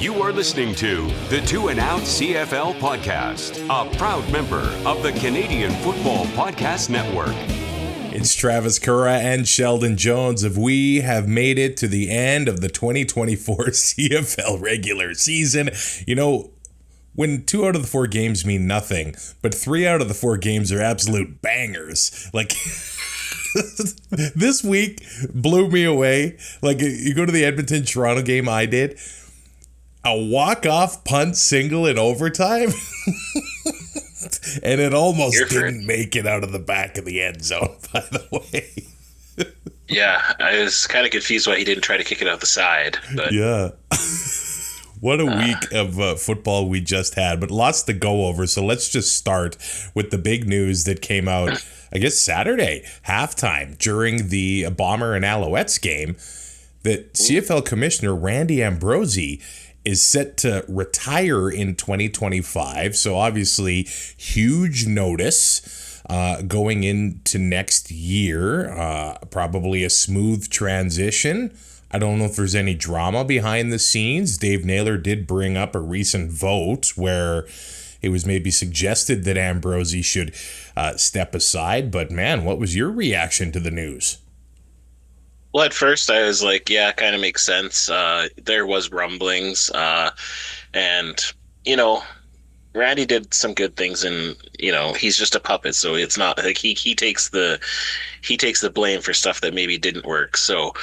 You are listening to the Two and Out CFL podcast, a proud member of the Canadian Football Podcast Network. It's Travis Currah and Sheldon Jones. We have made it to the end of the 2024 CFL regular season. You know, when 2 out of the 4 games mean nothing, but 3 out of the 4 games are absolute bangers. Like, this week blew me away. Like, you go to the Edmonton-Toronto game, I did. A walk-off punt single in overtime. And it almost didn't make it out of the back of the end zone, by the way. Yeah, I was kind of confused why he didn't try to kick it out the side. But yeah. What a week of football we just had, but lots to go over. So let's just start with the big news that came out, I guess, Saturday, halftime, during the Bomber and Alouettes game, that CFL Commissioner Randy Ambrosie is set to retire in 2025. So obviously, huge notice going into next year. Probably a smooth transition. I don't know if there's any drama behind the scenes. Dave Naylor did bring up a recent vote where it was maybe suggested that Ambrosie should step aside. But man, what was your reaction to the news? Well, at first I was like, yeah, kind of makes sense. There was rumblings, and Randy did some good things, and he's just a puppet, so it's not like he takes the blame for stuff that maybe didn't work. So,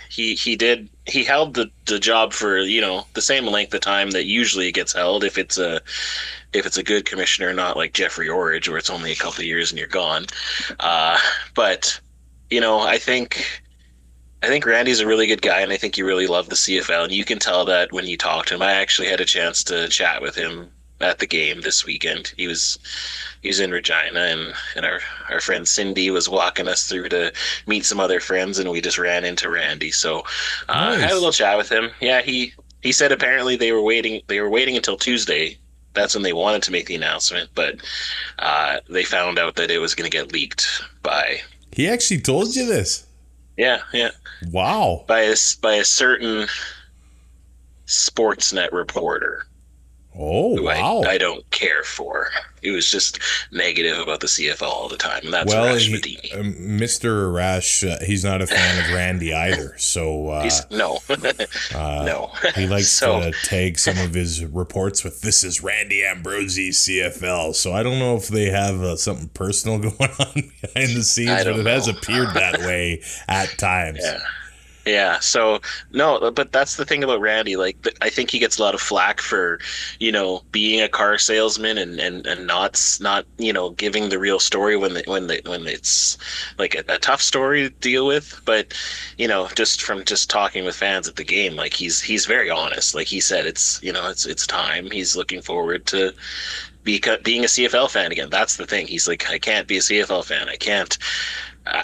he held the job for the same length of time that usually it gets held if it's a good commissioner, not like Jeffrey Orridge where it's only a couple of years and you're gone. But I think Randy's a really good guy, and I think he really loved the CFL, and you can tell that when you talk to him. I actually had a chance to chat with him at the game this weekend. He was in Regina, and our friend Cindy was walking us through to meet some other friends, and we just ran into Randy. So nice. I had a little chat with him. Yeah, he said apparently they were waiting until Tuesday. That's when they wanted to make the announcement, but they found out that it was going to get leaked by... He actually told you this? Yeah. Wow. By a certain Sportsnet reporter. Oh, wow. I don't care for. He was just negative about the CFL all the time. And that's Arash Madini. Mr. Arash, he's not a fan of Randy either. So no. No. He likes to tag some of his reports with, "This is Randy Ambrosie CFL." So I don't know if they have something personal going on behind the scenes, but it has appeared that way at times. Yeah, so no, but that's the thing about Randy. Like, I think he gets a lot of flack for, being a car salesman and not giving the real story when it's like a tough story to deal with. But just from talking with fans at the game, like he's very honest. Like he said, it's time. He's looking forward to being a CFL fan again. That's the thing. He's like, I can't be a CFL fan. I can't.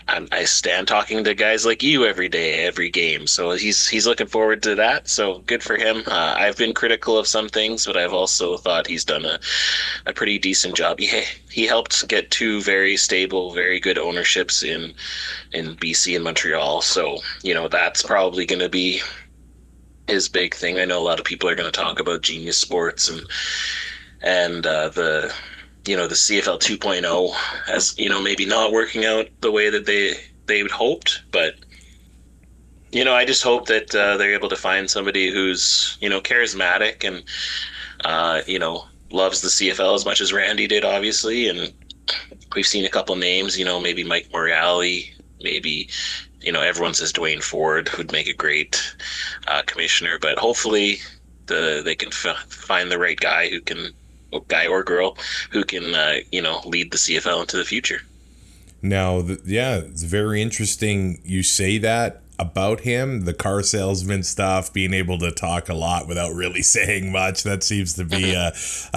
I stand talking to guys like you every day, every game. So he's looking forward to that. So good for him. I've been critical of some things, but I've also thought he's done a pretty decent job. He helped get 2 very stable, very good ownerships in BC and Montreal. So, that's probably going to be his big thing. I know a lot of people are going to talk about Genius Sports and the CFL 2.0 as, maybe not working out the way that they had hoped. But, I just hope that they're able to find somebody who's, charismatic and, loves the CFL as much as Randy did, obviously. And we've seen a couple names, maybe Mike Morreale, maybe, everyone says Dwayne Ford would make a great commissioner. But hopefully they can find the right guy or girl who can, lead the CFL into the future. Now, it's very interesting you say that about him, the car salesman stuff, being able to talk a lot without really saying much. That seems to be a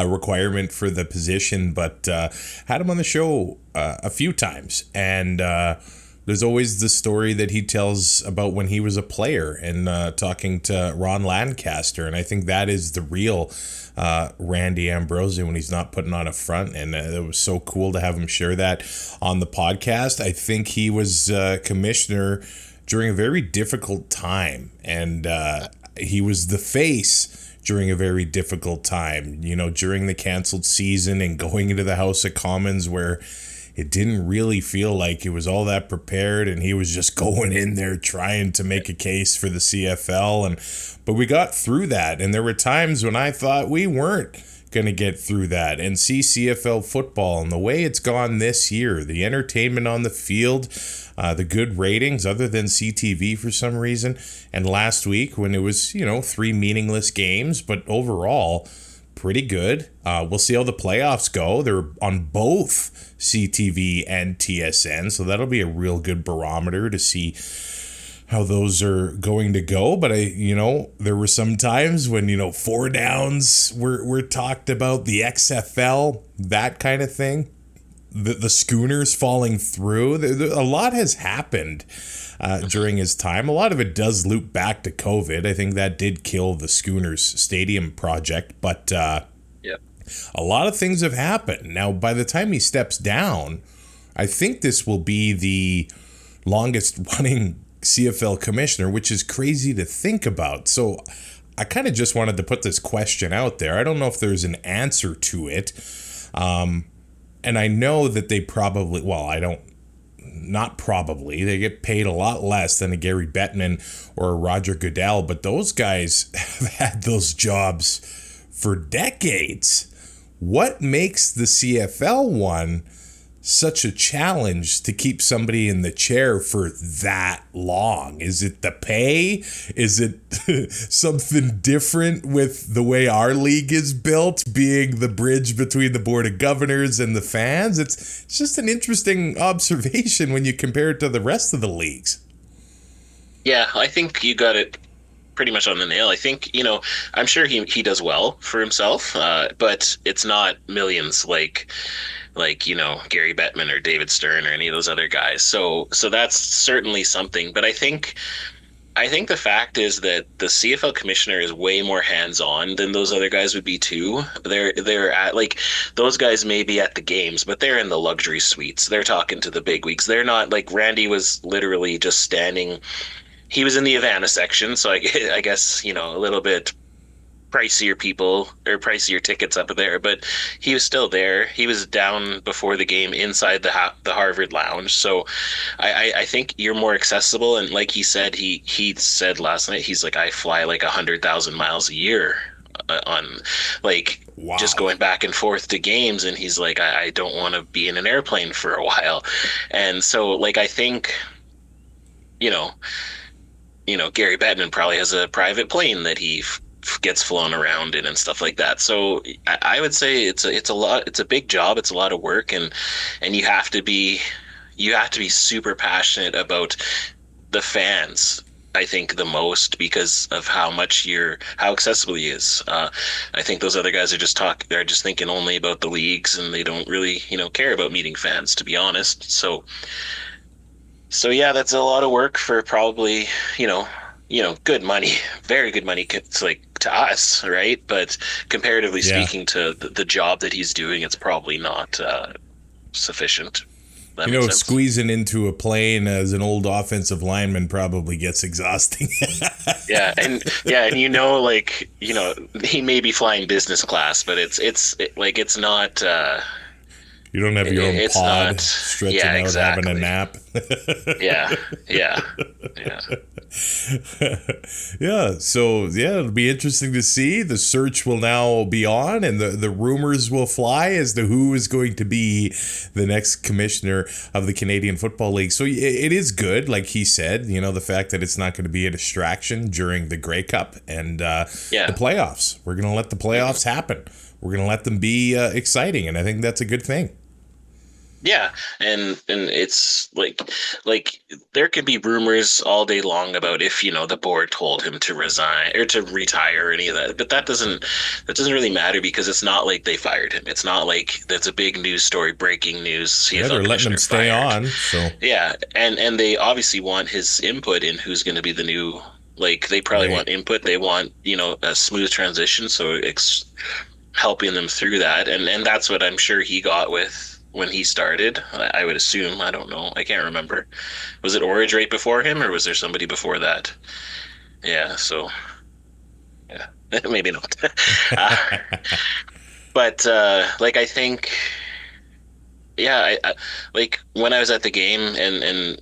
requirement for the position, but had him on the show a few times, and there's always the story that he tells about when he was a player and talking to Ron Lancaster, and I think that is the real Randy Ambrosie when he's not putting on a front, and it was so cool to have him share that on the podcast. I think he was commissioner during a very difficult time, and he was the face during a very difficult time, during the canceled season and going into the House of Commons where it didn't really feel like it was all that prepared, and he was just going in there trying to make a case for the CFL. But we got through that, and there were times when I thought we weren't going to get through that and see CFL football and the way it's gone this year, the entertainment on the field, the good ratings other than CTV for some reason, and last week when it was, 3 meaningless games, but overall pretty good. We'll see how the playoffs go. They're on both CTV and TSN, so that'll be a real good barometer to see how those are going to go. But there were some times when, 4 downs were talked about, the XFL, that kind of thing. The schooners falling through. A lot has happened during his time. A lot of it does loop back to COVID. I think that did kill the Schooners Stadium project, but a lot of things have happened. Now, by the time he steps down, I think this will be the longest running CFL commissioner, which is crazy to think about. So I kind of just wanted to put this question out there. I don't know if there's an answer to it. And I know that they probably, they get paid a lot less than a Gary Bettman or a Roger Goodell, but those guys have had those jobs for decades. What makes the CFL one such a challenge to keep somebody in the chair for that long? Is it the pay? Is it something different with the way our league is built, being the bridge between the Board of Governors and the fans? It's just an interesting observation when you compare it to the rest of the leagues. Yeah, I think you got it pretty much on the nail. I think, I'm sure he does well for himself, but it's not millions like Gary Bettman or David Stern or any of those other guys. So that's certainly something. But I think the fact is that the CFL commissioner is way more hands-on than those other guys would be too. They're at, like, those guys may be at the games, but they're in the luxury suites. They're talking to the big wigs. They're not, like, Randy was literally just standing. He was in the Havana section, so I guess, a little bit pricier people or pricier tickets up there, but he was still there. He was down before the game inside the Harvard Lounge. So I think you're more accessible. And like he said, he said last night, he's like, I fly like 100,000 miles a year on just going back and forth to games. And he's like, I don't want to be in an airplane for a while. And so I think, Gary Bettman probably has a private plane that he gets flown around in and stuff like that. So I would say it's a big job. It's a lot of work, and you have to be super passionate about the fans. I think the most because of how accessible he is. I think those other guys they're just thinking only about the leagues, and they don't really, care about meeting fans, to be honest. So yeah, that's a lot of work for probably, good money, very good money to us, right? But comparatively speaking to the job that he's doing, it's probably not sufficient. Squeezing into a plane as an old offensive lineman probably gets exhausting. and he may be flying business class, but it's not. You don't have your own pod stretching out, exactly. having a nap. Yeah. So it'll be interesting to see. The search will now be on, and the rumors will fly as to who is going to be the next commissioner of the Canadian Football League. So it is good, like he said, the fact that it's not going to be a distraction during the Grey Cup and the playoffs. We're going to let the playoffs happen. We're going to let them be exciting, and I think that's a good thing. Yeah, and it's like there could be rumors all day long about if the board told him to resign or to retire or any of that, but that doesn't really matter because it's not like they fired him. It's not like that's a big news story, breaking news. CFL they're letting him stay on. So and they obviously want his input in who's going to be the new. They probably want input. They want a smooth transition. So helping them through that, and that's what I'm sure he got with. When he started, I would assume. I don't know. I can't remember. Was it Orridge right before him, or was there somebody before that? Yeah. So Yeah, maybe not. uh, but like I think, yeah, like when I was at the game, and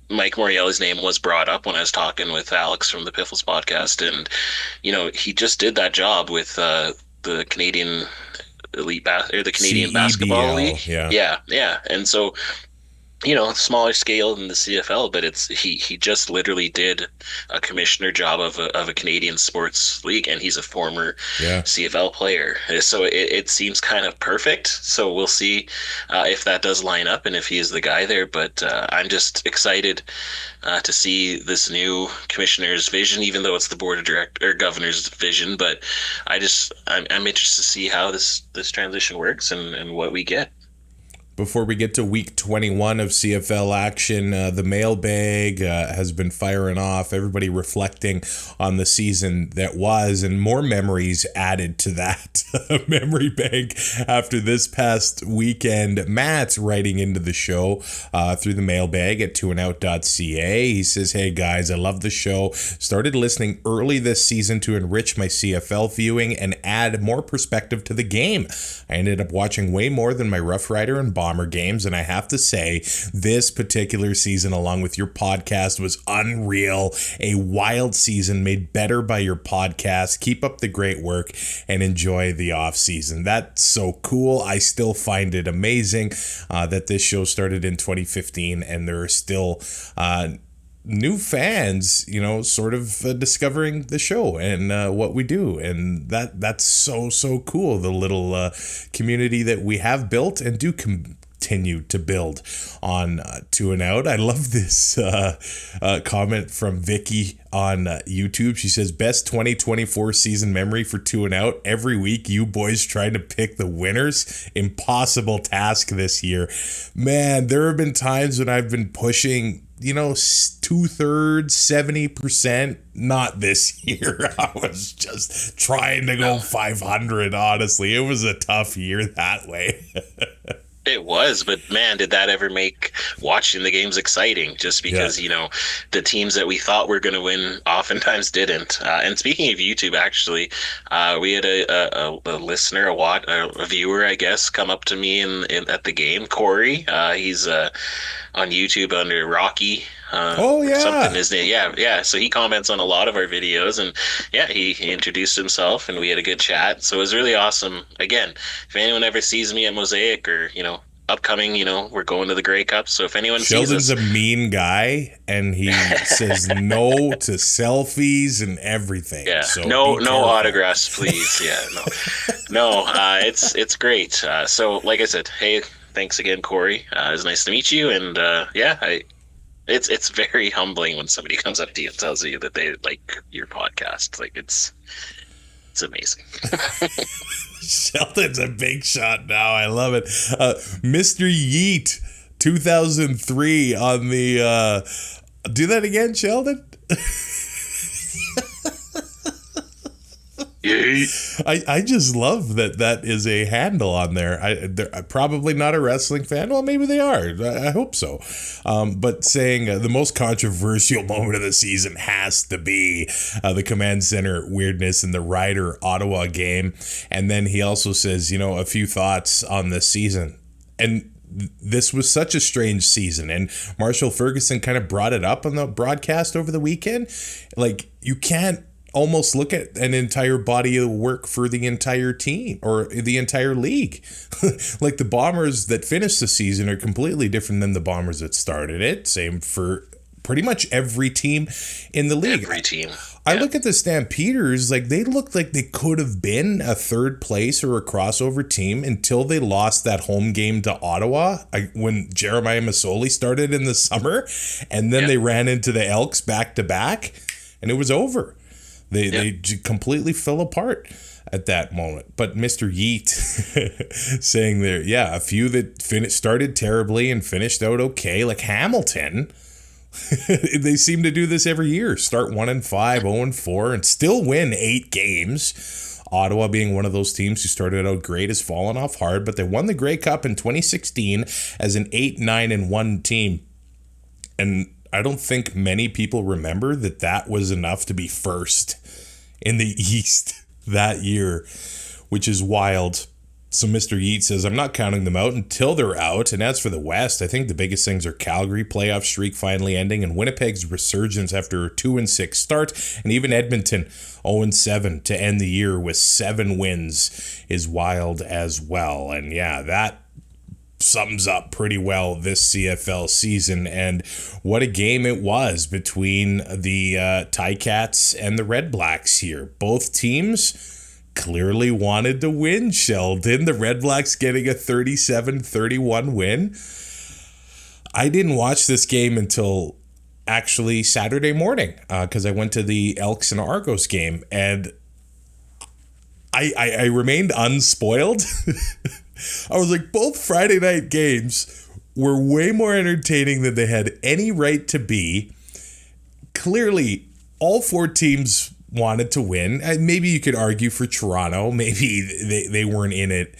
Mike Morielli's name was brought up when I was talking with Alex from the Piffles podcast, and he just did that job with the Canadian or the Canadian Basketball CEBL, League. yeah. Yeah, yeah, and so smaller scale than the CFL, but he just literally did a commissioner job of a Canadian sports league, and he's a former Yeah. CFL player. So it seems kind of perfect. So we'll see if that does line up and if he is the guy there. But I'm just excited to see this new commissioner's vision, even though it's the board of director or governor's vision. But I'm interested to see how this transition works and what we get. Before we get to week 21 of CFL action, the mailbag has been firing off. Everybody reflecting on the season that was, and more memories added to that memory bank after this past weekend. Matt's writing into the show through the mailbag at twoandout.ca. He says, "Hey guys, I love the show. Started listening early this season to enrich my CFL viewing and add more perspective to the game. I ended up watching way more than my Roughrider and Bomber games, and I have to say, this particular season, along with your podcast, was unreal. A wild season made better by your podcast. Keep up the great work and enjoy the off season." That's so cool. I still find it amazing that this show started in 2015 and there are still new fans, sort of discovering the show and what we do, and that's so cool. The little community that we have built and do continue to build on Two and Out. I love this comment from Vicky on YouTube. She says, "Best 2024 season memory for Two and Out. Every week, you boys trying to pick the winners. Impossible task this year." Man, there have been times when I've been pushing 2/3, 70%. Not this year. I was just trying to go 500. Honestly, it was a tough year that way. It was, but man, did that ever make watching the games exciting? Just because, the teams that we thought were going to win oftentimes didn't. And speaking of YouTube, actually, we had a listener, a viewer, I guess, come up to me at the game. Corey, he's on YouTube under Rocky. Oh, yeah. Something his name. Yeah. So he comments on a lot of our videos, and yeah, he introduced himself and we had a good chat. So it was really awesome. Again, if anyone ever sees me at Mosaic or, upcoming, we're going to the Grey Cup. So if anyone Sheldon's sees us, a mean guy and he says no to selfies and everything. Yeah. So no autographs, please. No, it's great. So like I said, hey, thanks again, Corey. It was nice to meet you. And it's very humbling when somebody comes up to you and tells you that they like your podcast. Like it's amazing. Sheldon's a big shot now. I love it. Mr. Yeet, 2003 on the... do that again, Sheldon? I just love that is a handle on there. They're probably not a wrestling fan. Well, maybe they are. I hope so. But saying the most controversial moment of the season has to be the Command Center weirdness in the Ryder Ottawa game. And then he also says, a few thoughts on this season. And this was such a strange season, and Marshall Ferguson kind of brought it up on the broadcast over the weekend. Like, you can't almost look at an entire body of work for the entire team or the entire league. Like, the Bombers that finished the season are completely different than the Bombers that started it. Same for pretty much every team in the league. Every team. I look at the Stampeders, like they looked like they could have been a third place or a crossover team until they lost that home game to Ottawa when Jeremiah Masoli started in the summer, and then they ran into the Elks back to back, and it was over. They completely fell apart at that moment. But Mr. Yeet saying there, a few that started terribly and finished out okay, like Hamilton. They seem to do this every year. Start 1-5, 0-4, and still win 8 games. Ottawa, being one of those teams who started out great, has fallen off hard, but they won the Grey Cup in 2016 as an 8-9-1 team. And I don't think many people remember that was enough to be first in the East that year, which is wild. So Mr. Yeet says, I'm not counting them out until they're out. And as for the West, I think the biggest things are Calgary playoff streak finally ending and Winnipeg's resurgence after a 2-6 start. And even Edmonton 0-7 to end the year with 7 wins is wild as well. And yeah, that sums up pretty well this CFL season. And what a game it was between the Ticats and the RedBlacks here. Both teams clearly wanted to win, Sheldon. The RedBlacks getting a 37-31 win. I didn't watch this game until actually Saturday morning because I went to the Elks and Argos game, and I remained unspoiled. I was like, both Friday night games were way more entertaining than they had any right to be. Clearly, all 4 teams wanted to win. And maybe you could argue for Toronto. Maybe they weren't in it,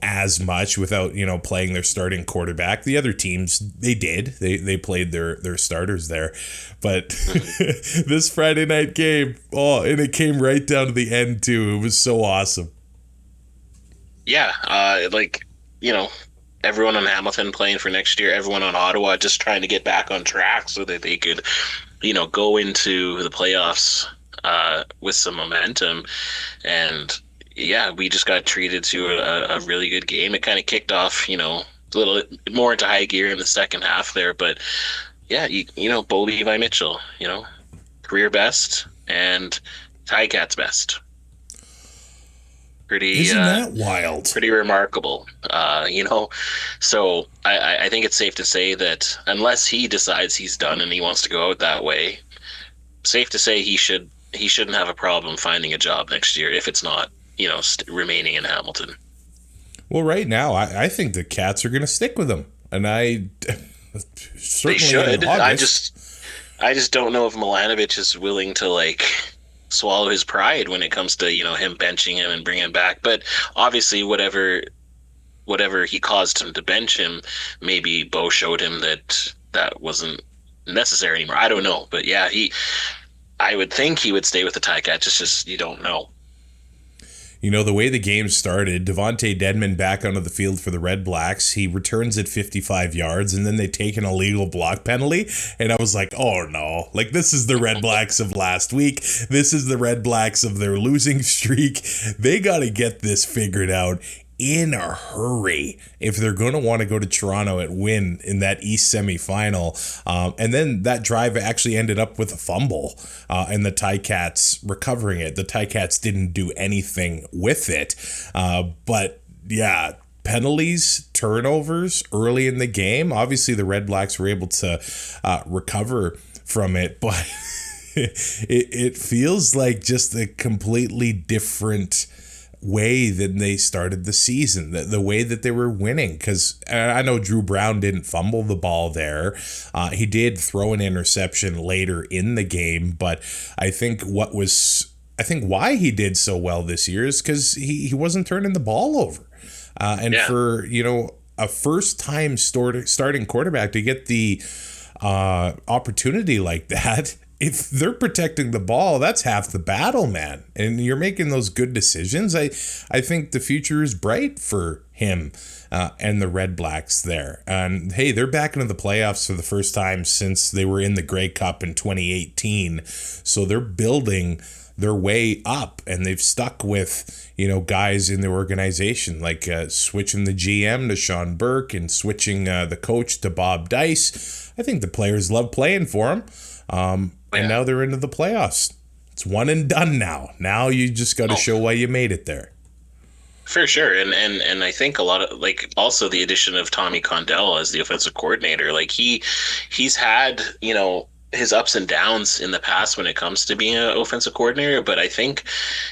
as much without, playing their starting quarterback. The other teams, they did. They played their starters there. But this Friday night game, and it came right down to the end too. It was so awesome. Yeah, everyone on Hamilton playing for next year, everyone on Ottawa just trying to get back on track so that they could, go into the playoffs with some momentum. And yeah, we just got treated to a really good game. It kind of kicked off, a little more into high gear in the second half there. But yeah, Bo Levi Mitchell, career best and Ticats best. Isn't that wild? Pretty remarkable, So I think it's safe to say that unless he decides he's done and he wants to go out that way, safe to say he shouldn't have a problem finding a job next year if it's not, remaining in Hamilton. Well, right now, I think the Cats are going to stick with him, and I certainly they should. I just don't know if Milanovic is willing to swallow his pride when it comes to him benching him and bringing him back. But obviously, whatever he caused him to bench him, maybe Bo showed him that wasn't necessary anymore. I don't know, but yeah, I would think he would stay with the Ticats. It's just you don't know. The way the game started, Devontae Dedmon back onto the field for the RedBlacks. He returns at 55 yards, and then they take an illegal block penalty. And I was like, oh no, this is the RedBlacks of last week. This is the RedBlacks of their losing streak. They got to get this figured out in a hurry if they're going to want to go to Toronto and win in that East semifinal. And then that drive actually ended up with a fumble and the Ticats recovering it. The Ticats didn't do anything with it. But yeah, penalties, turnovers early in the game. Obviously, the RedBlacks were able to recover from it, but it feels like just a completely different way than they started the season, the way that they were winning. Because I know Drew Brown didn't fumble the ball there. He did throw an interception later in the game, but I think why he did so well this year is because he wasn't turning the ball over. For, a first-time starting quarterback to get the opportunity like that, if they're protecting the ball, that's half the battle, man. And you're making those good decisions. I think the future is bright for him and the RedBlacks there. And hey, they're back into the playoffs for the first time since they were in the Grey Cup in 2018. So they're building their way up, and they've stuck with, guys in the organization, like switching the GM to Sean Burke and switching the coach to Bob Dice. I think the players love playing for him. And now they're into the playoffs. It's one and done now. Now you just got to show why you made it there. For sure. And I think a lot of also the addition of Tommy Condell as the offensive coordinator, he's had, his ups and downs in the past when it comes to being an offensive coordinator, but I think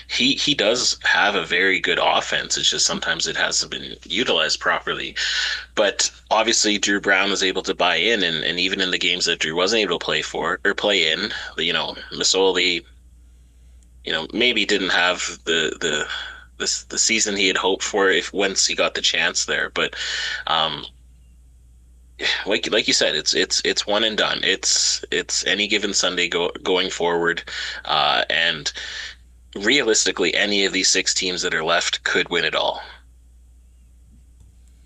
he does have a very good offense. It's just sometimes it hasn't been utilized properly. But obviously Drew Brown was able to buy in, and even in the games that Drew wasn't able to play in, Masoli, maybe didn't have the season he had hoped for once he got the chance there. But like you said, it's one and done. It's any given Sunday going forward, and realistically, any of these 6 teams that are left could win it all.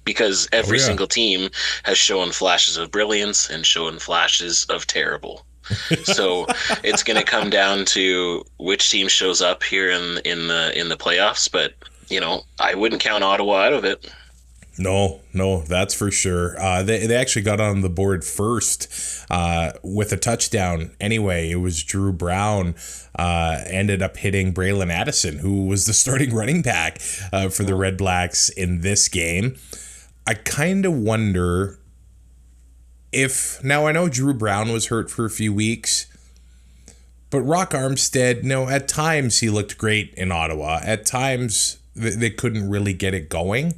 Because every single team has shown flashes of brilliance and shown flashes of terrible. So it's going to come down to which team shows up here in the playoffs. But I wouldn't count Ottawa out of it. No, that's for sure. They actually got on the board first with a touchdown. Anyway, it was Drew Brown ended up hitting Braylon Addison, who was the starting running back for the RedBlacks in this game. I kind of wonder now I know Drew Brown was hurt for a few weeks, but Rock Armstead, at times he looked great in Ottawa. At times they couldn't really get it going.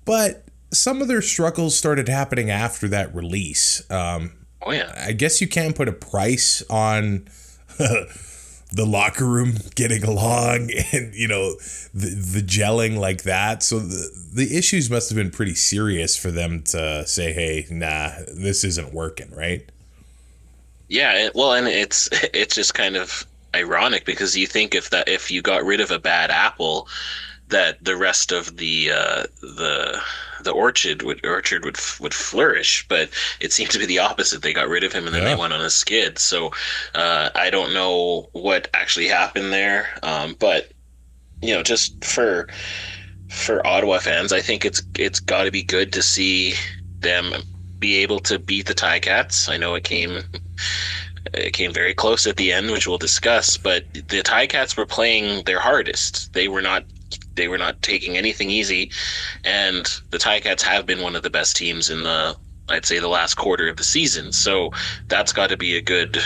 But some of their struggles started happening after that release. I guess you can't put a price on the locker room getting along and, the gelling like that. So the issues must have been pretty serious for them to say, hey, nah, this isn't working, right? Yeah, and it's just kind of ironic because you think if you got rid of a bad apple, that the rest of the orchard would flourish, but it seemed to be the opposite. They got rid of him and then they went on a skid. So I don't know what actually happened there, but just for Ottawa fans, I think it's got to be good to see them be able to beat the Ticats. I know it came very close at the end, which we'll discuss, but the Ticats were playing their hardest. They were not taking anything easy, and the Ticats have been one of the best teams in I'd say the last quarter of the season. So that's got to be a good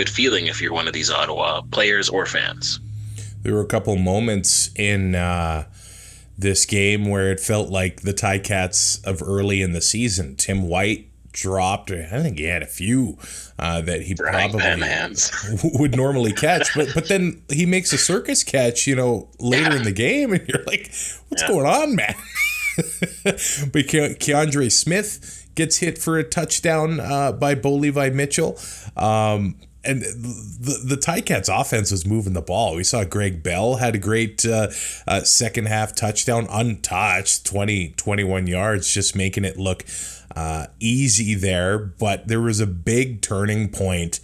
feeling if you're one of these Ottawa players or fans. There were a couple moments in this game where it felt like the Ticats of early in the season. Tim White dropped, I think he had a few that he probably would normally catch, but then he makes a circus catch, later in the game, and you're like, what's going on, man? But Keandre Smith gets hit for a touchdown by Bo Levi Mitchell. And the Ticats offense was moving the ball. We saw Greg Bell had a great second half touchdown, untouched, 21 yards, just making it look easy there. But there was a big turning point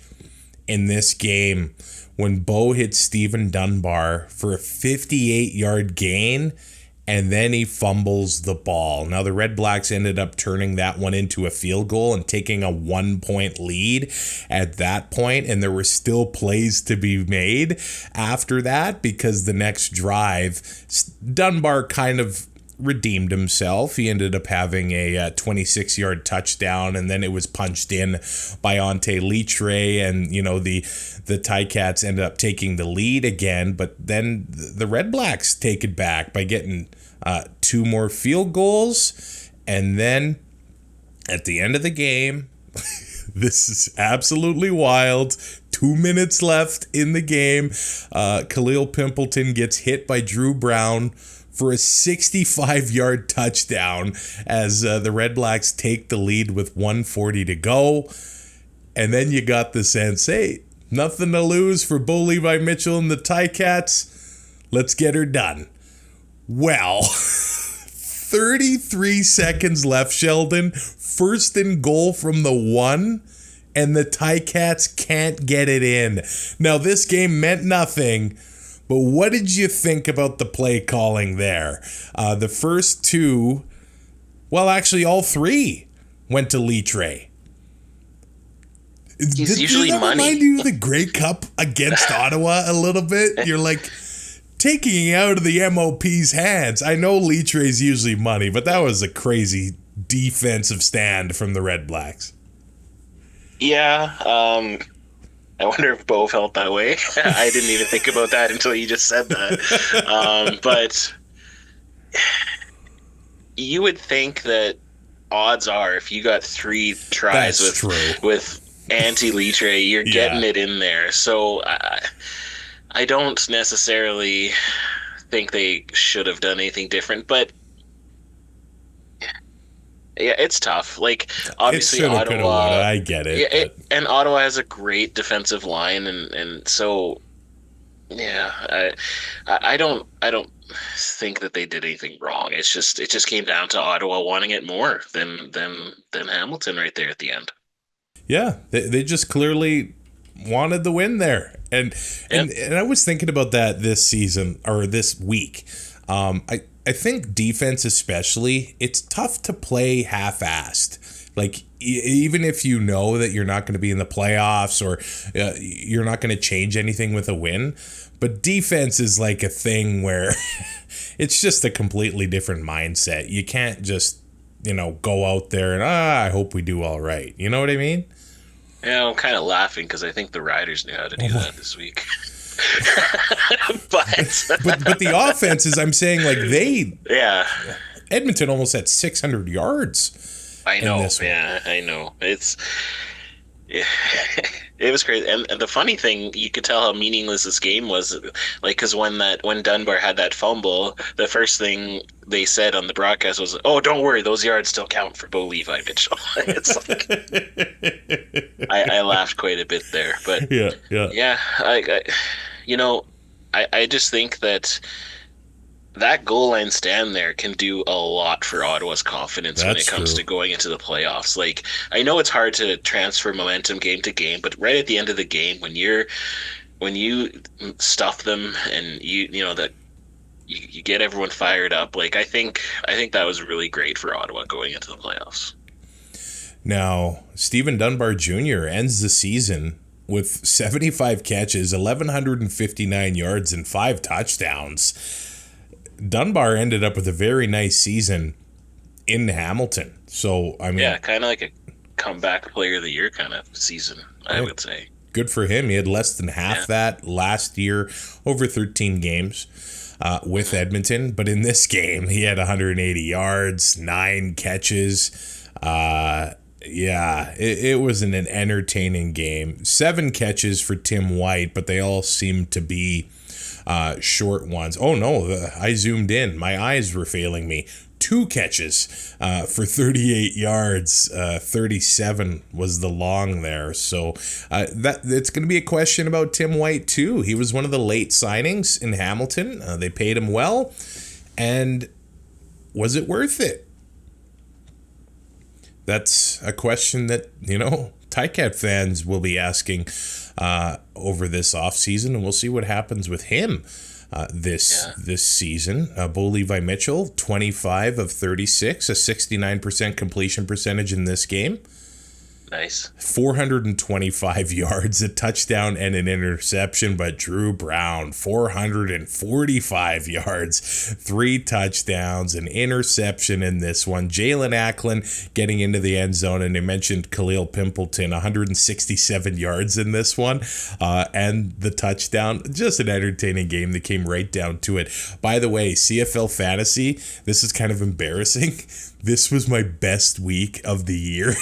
in this game when Bo hit Stephen Dunbar for a 58-yard gain, and then he fumbles the ball. Now, the RedBlacks ended up turning that one into a field goal and taking a 1-point lead at that point, and there were still plays to be made after that because the next drive, Dunbar kind of redeemed himself. He ended up having a 26-yard touchdown, and then it was punched in by Ante Litre, and the Ticats ended up taking the lead again. But then the RedBlacks take it back by getting 2 more field goals, and then at the end of the game, this is absolutely wild. 2 minutes left in the game. Khalil Pimpleton gets hit by Drew Brown for a 65-yard touchdown as the RedBlacks take the lead with 1:40 to go. And then you got the sense, hey, nothing to lose for Bo Levi Mitchell and the Ticats. Let's get her done. Well, 33 seconds left, Sheldon. First and goal from the 1, and the Ticats can't get it in. Now, this game meant nothing, but what did you think about the play calling there? The first 2, well, actually all 3 went to Litre. He's usually Did that money. remind you of the Grey Cup against Ottawa a little bit? You're like taking it out of the MOP's hands. I know Litre's usually money, but that was a crazy defensive stand from the RedBlacks. Yeah, I wonder if Bo felt that way. I didn't even think about that until you just said that. But you would think that odds are if you got 3 tries with Ante Litre, you're getting it in there. So I don't necessarily think they should have done anything different, but yeah, it's tough. Like, obviously, Ottawa, I get it. And Ottawa has a great defensive line, and so Yeah, I don't think that they did anything wrong. It just came down to Ottawa wanting it more than Hamilton right there at the end. Yeah, they just clearly wanted the win there. And I was thinking about that this season or this week. I think defense especially, it's tough to play half-assed. Like, even if you know that you're not going to be in the playoffs or you're not going to change anything with a win, but defense is like a thing where it's just a completely different mindset. You can't just, go out there and, I hope we do all right. You know what I mean? Yeah, I'm kind of laughing because I think the Riders knew how to do that this week. but the offenses, I'm saying, like, yeah, Edmonton almost had 600 yards. I know. Yeah, I know. It was crazy, and the funny thing, you could tell how meaningless this game was, like, because when Dunbar had that fumble, the first thing they said on the broadcast was, "Oh, don't worry, those yards still count for Bo Levi Mitchell." It's like I laughed quite a bit there, but yeah, I just think that goal line stand there can do a lot for Ottawa's confidence when it comes to going into the playoffs. Like, I know it's hard to transfer momentum game to game, but right at the end of the game, when you stuff them and you get everyone fired up, like, I think that was really great for Ottawa going into the playoffs. Now, Stephen Dunbar Jr. ends the season with 75 catches, 1,159 yards, and 5 touchdowns. Dunbar ended up with a very nice season in Hamilton. So, I mean... Yeah, kind of like a comeback player of the year kind of season, I would say. Good for him. He had less than half that last year, over 13 games with Edmonton. But in this game, he had 180 yards, 9 catches. It was an entertaining game. 7 catches for Tim White, but they all seemed to be short ones. Oh no, I zoomed in. My eyes were failing me. 2 catches for 38 yards. 37 was the long there. So that it's going to be a question about Tim White too. He was one of the late signings in Hamilton. They paid him well. And was it worth it? That's a question that, Ticat fans will be asking over this offseason, and we'll see what happens with him this season. Bo Levi Mitchell, 25 of 36, a 69% completion percentage in this game. Nice. 425 yards, a touchdown and an interception, but Drew Brown, 445 yards, 3 touchdowns, an interception in this one. Jalen Acklin getting into the end zone, and I mentioned Khalil Pimpleton, 167 yards in this one, and the touchdown. Just an entertaining game that came right down to it. By the way, CFL Fantasy, this is kind of embarrassing. This was my best week of the year.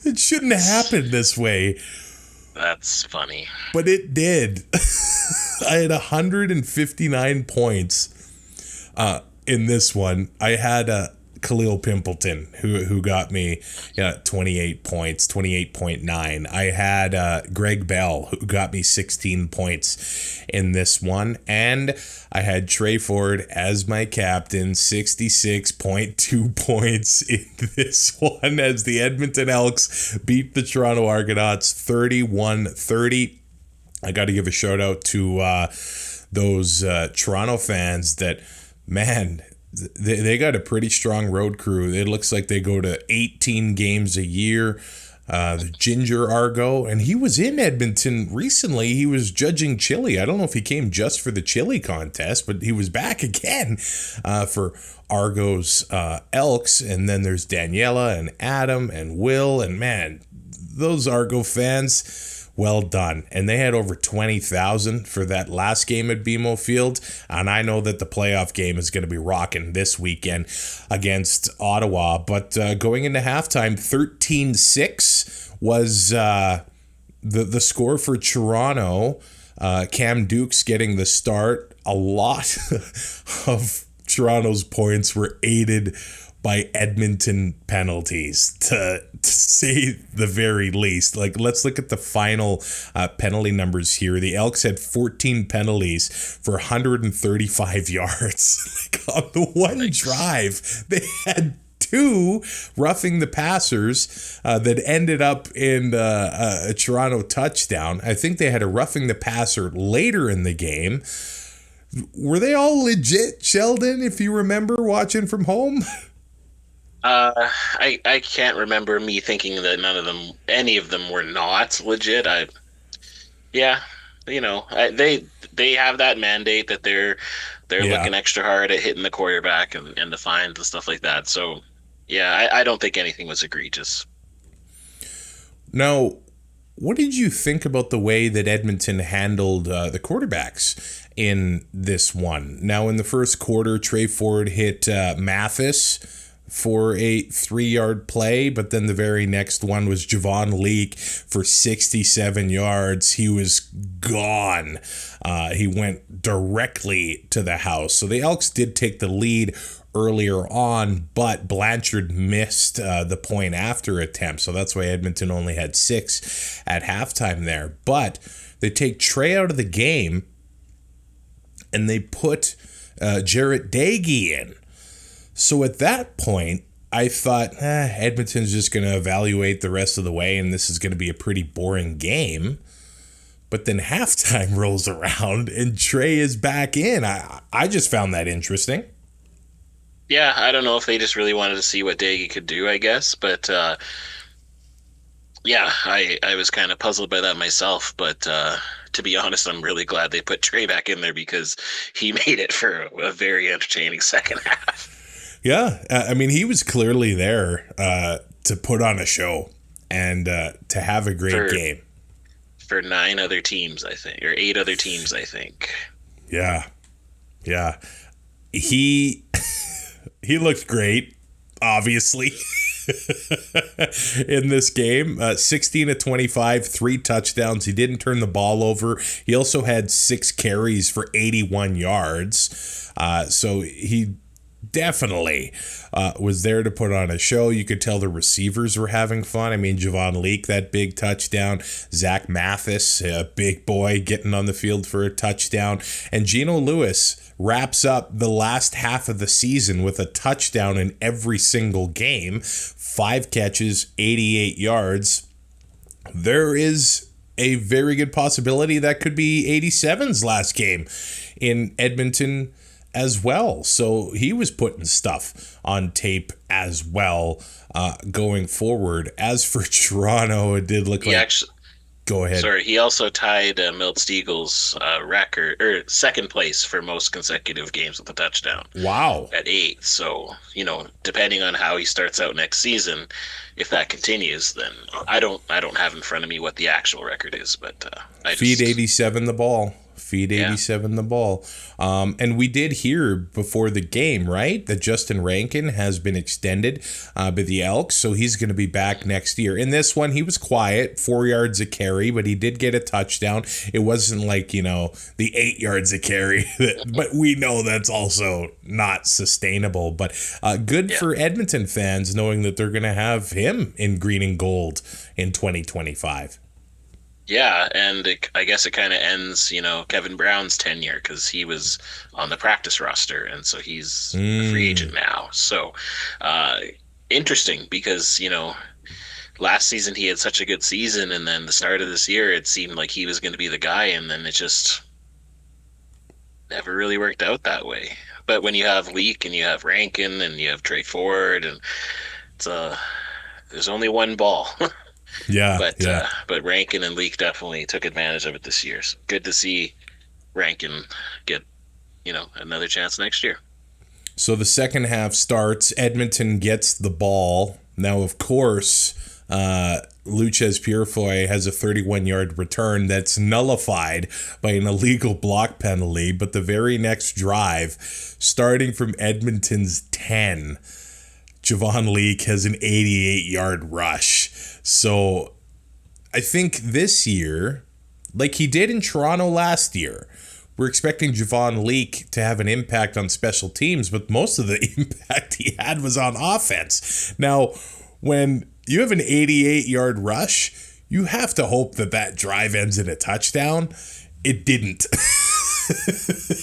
It shouldn't happen this way. That's funny. But it did. I had 159 points in this one. I had Khalil Pimpleton, who got me 28 points, 28.9. I had Greg Bell, who got me 16 points in this one. And I had Trey Ford as my captain, 66.2 points in this one as the Edmonton Elks beat the Toronto Argonauts 31-30. I got to give a shout out to those Toronto fans that, man, they got a pretty strong road crew. It looks like they go to 18 games a year. The Ginger Argo, and he was in Edmonton recently. He was judging chili. I don't know if he came just for the chili contest, but he was back again for Argo's Elks. And then there's Daniela and Adam and Will, and man, those Argo fans, well done. And they had over 20,000 for that last game at BMO Field. And I know that the playoff game is going to be rocking this weekend against Ottawa. But going into halftime, 13-6 was the score for Toronto. Cam Dukes getting the start. A lot of Toronto's points were aided by Edmonton penalties, to say the very least. Like, let's look at the final penalty numbers here. The Elks had 14 penalties for 135 yards. Like, on the one drive, they had 2 roughing the passers that ended up in a Toronto touchdown. I think they had a roughing the passer later in the game. Were they all legit, Sheldon, if you remember watching from home? I can't remember me thinking that any of them were not legit. They have that mandate that they're looking extra hard at hitting the quarterback and the fines and stuff like that. So, yeah, I don't think anything was egregious. Now, what did you think about the way that Edmonton handled the quarterbacks in this one? Now, in the first quarter, Trey Ford hit Mathis for a 3-yard play, but then the very next one was Javon Leake for 67 yards. He was gone. He went directly to the house. So the Elks did take the lead earlier on, but Blanchard missed the point after attempt. So that's why Edmonton only had 6 at halftime there. But they take Trey out of the game and they put Jarrett Dagey in. So at that point, I thought, Edmonton's just going to evaluate the rest of the way, and this is going to be a pretty boring game. But then halftime rolls around, and Trey is back in. I just found that interesting. Yeah, I don't know if they just really wanted to see what Daggy could do, I guess. But, I was kind of puzzled by that myself. But to be honest, I'm really glad they put Trey back in there because he made it for a very entertaining second half. Yeah, I mean, he was clearly there to put on a show and to have a great game. For 9 other teams, I think, or 8 other teams, I think. Yeah. He looked great, obviously, in this game. 16 of 25, 3 touchdowns. He didn't turn the ball over. He also had 6 carries for 81 yards. So he definitely was there to put on a show. You could tell the receivers were having fun. I mean, Javon Leake, that big touchdown. Zach Mathis, a big boy, getting on the field for a touchdown. And Geno Lewis wraps up the last half of the season with a touchdown in every single game. 5 catches, 88 yards. There is a very good possibility that could be 87's last game in Edmonton as well. So he was putting stuff on tape as well going forward. As for Toronto, it did look Go ahead. Sorry, he also tied Milt Stiegel's record, or second place for most consecutive games with a touchdown. Wow. At 8. So, depending on how he starts out next season, if that continues, then I don't have in front of me what the actual record is, but Feed 87 the ball. Feed 87 the ball. And we did hear before the game, right, that Justin Rankin has been extended by the Elks, so he's going to be back next year. In this one, he was quiet, 4 yards a carry, but he did get a touchdown. It wasn't like, the 8 yards a carry, but we know that's also not sustainable. But good for Edmonton fans knowing that they're going to have him in green and gold in 2025. Yeah, and I guess it kind of ends, Kevin Brown's tenure because he was on the practice roster, and so he's a free agent now. So, interesting because, last season he had such a good season, and then the start of this year it seemed like he was going to be the guy, and then it just never really worked out that way. But when you have Leak and you have Rankin and you have Trey Ford, and there's only one ball. But Rankin and Leak definitely took advantage of it this year. So good to see Rankin get, another chance next year. So the second half starts. Edmonton gets the ball. Now, of course, Luchez Purifoy has a 31-yard return that's nullified by an illegal block penalty. But the very next drive, starting from Edmonton's 10, Javon Leake has an 88-yard rush. So I think this year, like he did in Toronto last year, we're expecting Javon Leake to have an impact on special teams, but most of the impact he had was on offense. Now, when you have an 88-yard rush, you have to hope that drive ends in a touchdown. It didn't.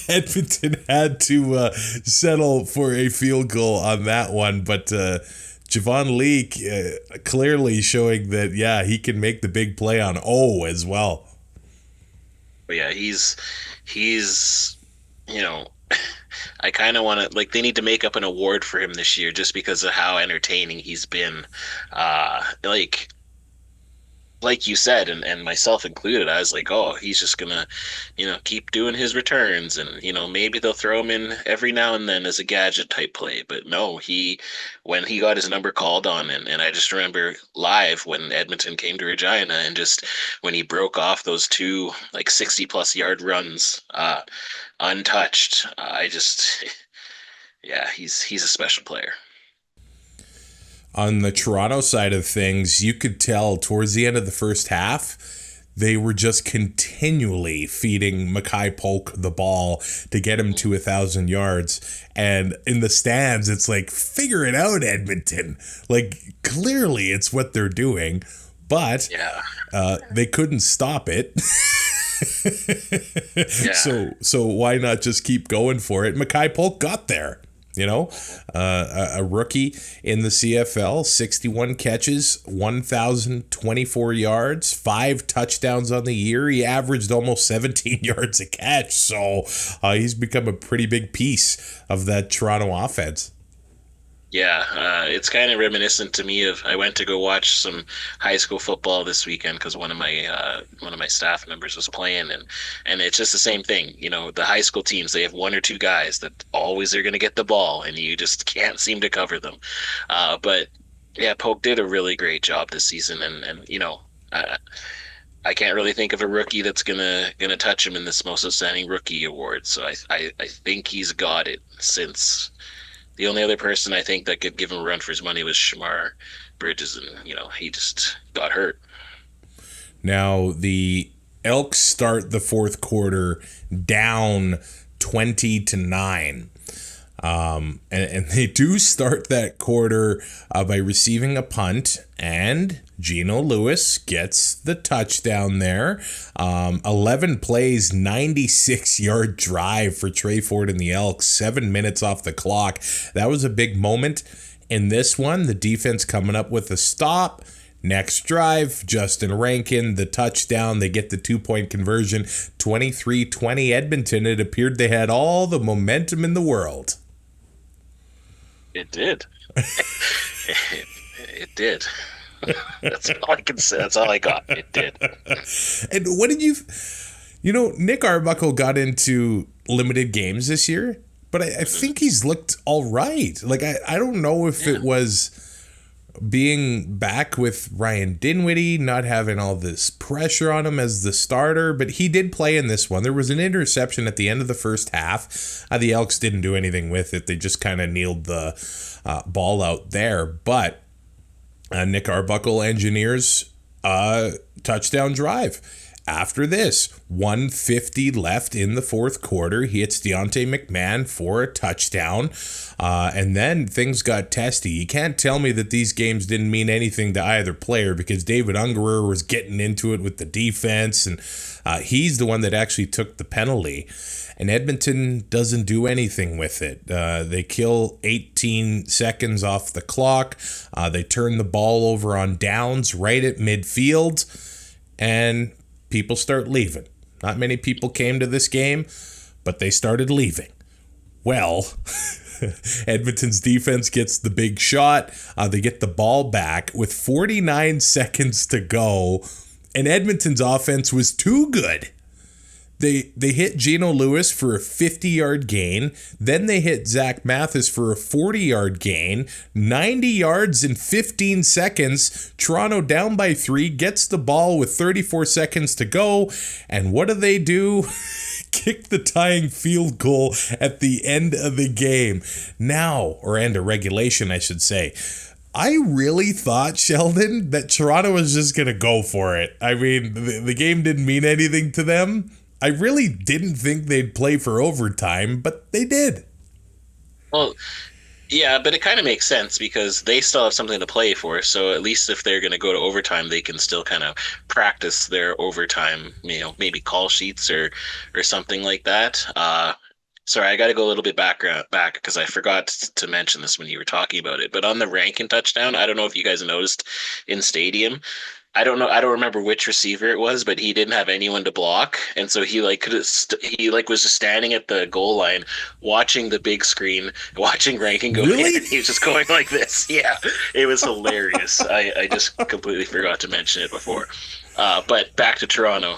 Edmonton had to settle for a field goal on that one, but Javon Leake clearly showing that, yeah, he can make the big play on O as well. Yeah, he's I kind of want to, like, they need to make up an award for him this year just because of how entertaining he's been. Like you said, and myself included, I was like, oh, he's just gonna, keep doing his returns, and maybe they'll throw him in every now and then as a gadget type play. But no, when he got his number called on, and I just remember live when Edmonton came to Regina, and just when he broke off those two 60+ yard runs, untouched. He's a special player. On the Toronto side of things, you could tell towards the end of the first half, they were just continually feeding Mackay Polk the ball to get him to 1,000 yards. And in the stands, it's like, figure it out, Edmonton. Clearly it's what they're doing, but they couldn't stop it. Yeah. So why not just keep going for it? Mackay Polk got there. A rookie in the CFL, 61 catches, 1,024 yards, 5 touchdowns on the year. He averaged almost 17 yards a catch. So he's become a pretty big piece of that Toronto offense. Yeah, it's kind of reminiscent to me of, I went to go watch some high school football this weekend because one of my staff members was playing, and it's just the same thing. The high school teams, they have one or two guys that always are going to get the ball, and you just can't seem to cover them. But yeah, Polk did a really great job this season, and I can't really think of a rookie that's gonna touch him in this Most Outstanding Rookie award. So I think he's got it, since the only other person I think that could give him a run for his money was Shamar Bridges, and he just got hurt. Now the Elks start the fourth quarter down 20-9. And they do start that quarter by receiving a punt, and Geno Lewis gets the touchdown there. 11 plays, 96-yard drive for Trey Ford and the Elks, 7 minutes off the clock. That was a big moment. In this one, the defense coming up with a stop. Next drive, Justin Rankin, the touchdown. They get the 2-point conversion, 23-20 Edmonton. It appeared they had all the momentum in the world. It did. It did. That's all I can say. That's all I got. It did. And what did Nick Arbuckle got into limited games this year, but I think he's looked all right. I don't know if it was being back with Ryan Dinwiddie, not having all this pressure on him as the starter, but he did play in this one. There was an interception at the end of the first half. The Elks didn't do anything with it. They just kind of kneeled the ball out there. But Nick Arbuckle engineers a touchdown drive. After this, 1:50 left in the fourth quarter. He hits Deontay McMahon for a touchdown. And then things got testy. You can't tell me that these games didn't mean anything to either player, because David Ungerer was getting into it with the defense, and he's the one that actually took the penalty. And Edmonton doesn't do anything with it. They kill 18 seconds off the clock. They turn the ball over on downs right at midfield, and people start leaving. Not many people came to this game, but they started leaving. Well, Edmonton's defense gets the big shot. They get the ball back with 49 seconds to go, and Edmonton's offense was too good. They hit Geno Lewis for a 50-yard gain. Then they hit Zach Mathis for a 40-yard gain. 90 yards in 15 seconds. Toronto down by 3, gets the ball with 34 seconds to go. And what do? Kick the tying field goal at the end of the game. End of regulation, I should say. I really thought, Sheldon, that Toronto was just going to go for it. I mean, the game didn't mean anything to them. I really didn't think they'd play for overtime, but they did. Well, yeah, but it kind of makes sense because they still have something to play for. So at least if they're going to go to overtime, they can still kind of practice their overtime, maybe call sheets or something like that. Sorry, I got to go a little bit back because I forgot to mention this when you were talking about it. But on the Rankin touchdown, I don't know if you guys noticed in stadium. I don't know. I don't remember which receiver it was, but he didn't have anyone to block, and so he was just standing at the goal line, watching the big screen, watching Rankin go Really? in. And he was just going like this. Yeah, it was hilarious. I just completely forgot to mention it before. But back to Toronto.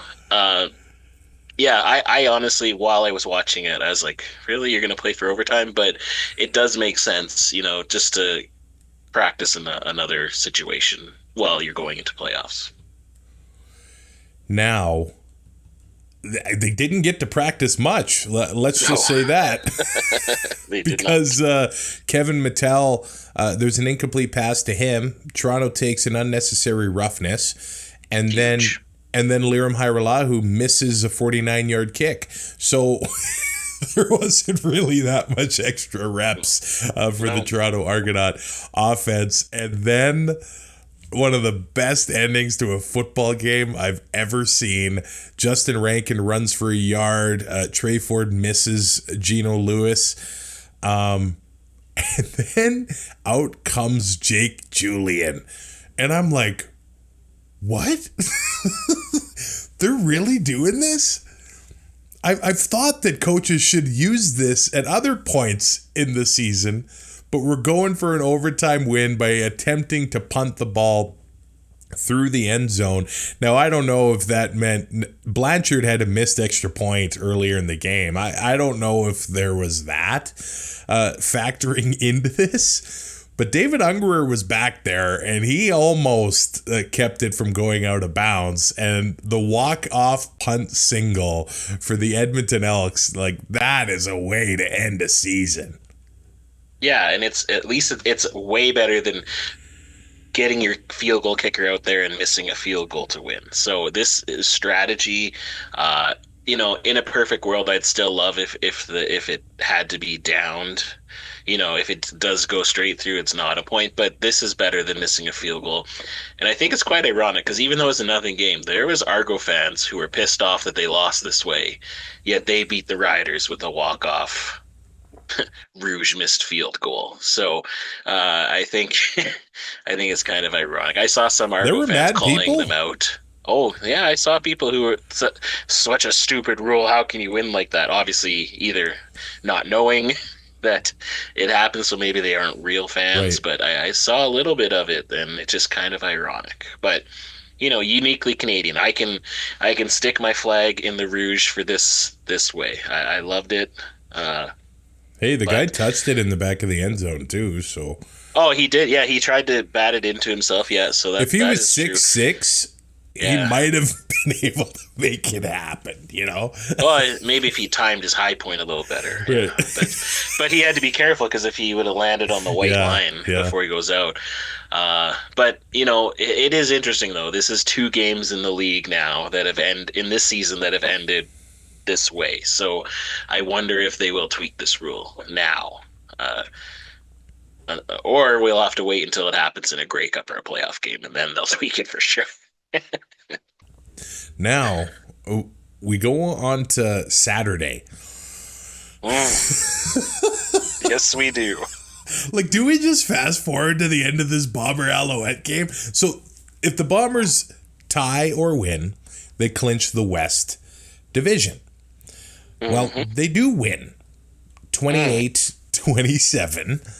Yeah, I honestly, while I was watching it, I was like, really, you're going to play for overtime? But it does make sense, just to practice in another situation while you're going into playoffs. Now, they didn't get to practice much. Let's just say that. Because Kevin Mattel, there's an incomplete pass to him. Toronto takes an unnecessary roughness. And Huge. then Liram Hajrullahu misses a 49-yard kick. So there wasn't really that much extra reps for the Toronto Argonaut offense. And then one of the best endings to a football game I've ever seen. Justin Rankin runs for a yard. Trey Ford misses Geno Lewis. And then out comes Jake Julian. And I'm like, what? They're really doing this? I've thought that coaches should use this at other points in the season, but we're going for an overtime win by attempting to punt the ball through the end zone. Now, I don't know if that meant Blanchard had a missed extra point earlier in the game. I don't know if there was that factoring into this. But David Ungerer was back there, and he almost kept it from going out of bounds. And the walk-off punt single for the Edmonton Elks, like, that is a way to end a season. Yeah, and it's way better than getting your field goal kicker out there and missing a field goal to win. So this is strategy. In a perfect world, I'd still love if it had to be downed. If it does go straight through, it's not a point, but this is better than missing a field goal. And I think it's quite ironic because even though it's a nothing game, there was Argo fans who were pissed off that they lost this way, yet they beat the Riders with a walk-off Rouge missed field goal. So I think it's kind of ironic. I saw some Argo fans calling them out. Oh, yeah, I saw people who were such a stupid rule. How can you win like that? Obviously, either not knowing that it happens, so maybe they aren't real fans, right. But I saw a little bit of it, and it's just kind of ironic. But, uniquely Canadian. I can stick my flag in the Rouge for this way. I loved it. Hey, the guy touched it in the back of the end zone, too, so... Oh, he did, yeah. He tried to bat it into himself, yeah. So that, if he that was is 6'6", he might have been able to make it happen, Well, maybe if he timed his high point a little better. Right. But he had to be careful because if he would have landed on the white line before he goes out. But, it is interesting, though. This is 2 games in the league now that have in this season that have ended this way. So I wonder if they will tweak this rule now. Or we'll have to wait until it happens in a Grey Cup or a playoff game, and then they'll tweak it for sure. Now, we go on to Saturday. Yes, we do. Like, do we just fast forward to the end of this Bomber-Alouette game? So, if the Bombers tie or win, they clinch the West Division. Mm-hmm. Well, they do win. 28-27.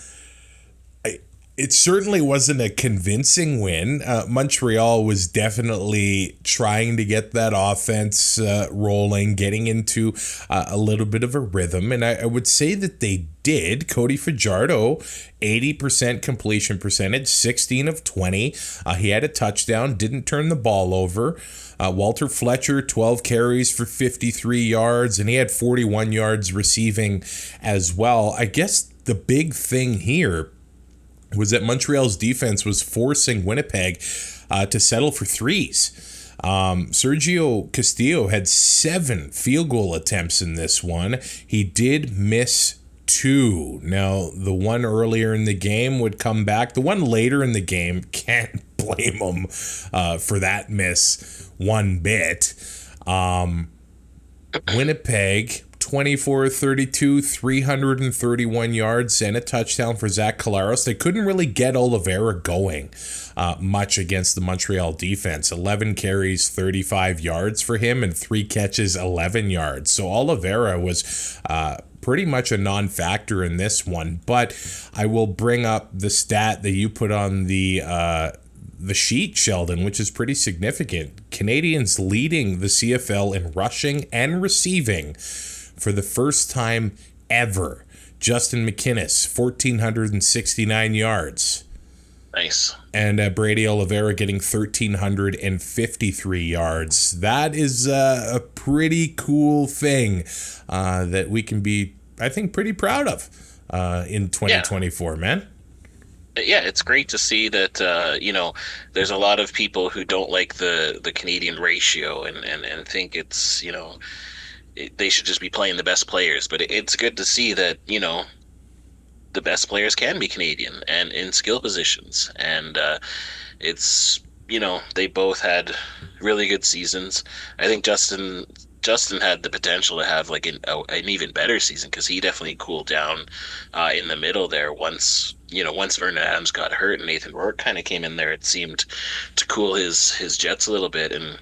It certainly wasn't a convincing win. Montreal was definitely trying to get that offense rolling, getting into a little bit of a rhythm. And I would say that they did. Cody Fajardo, 80% completion percentage, 16 of 20. He had a touchdown, didn't turn the ball over. Walter Fletcher, 12 carries for 53 yards, and he had 41 yards receiving as well. I guess the big thing here was that Montreal's defense was forcing Winnipeg to settle for threes. Sergio Castillo had 7 field goal attempts in this one. He did miss 2. Now, the one earlier in the game would come back. The one later in the game, can't blame him for that miss one bit. Winnipeg, 24-32, 331 yards and a touchdown for Zach Collaros. They couldn't really get Oliveira going much against the Montreal defense. 11 carries, 35 yards for him, and 3 catches, 11 yards. So Oliveira was pretty much a non-factor in this one. But I will bring up the stat that you put on the sheet, Sheldon, which is pretty significant. Canadians leading the CFL in rushing and receiving for the first time ever. Justin McInnes, 1,469 yards. Nice. And Brady Oliveira getting 1,353 yards. That is a pretty cool thing that we can be, I think, pretty proud of in 2024, man. Yeah, it's great to see that, there's a lot of people who don't like the Canadian ratio and think it's, they should just be playing the best players. But it's good to see that, the best players can be Canadian and in skill positions. And it's, they both had really good seasons. I think Justin had the potential to have like an even better season because he definitely cooled down in the middle there once Vernon Adams got hurt and Nathan Rourke kind of came in there. It seemed to cool his jets a little bit. And,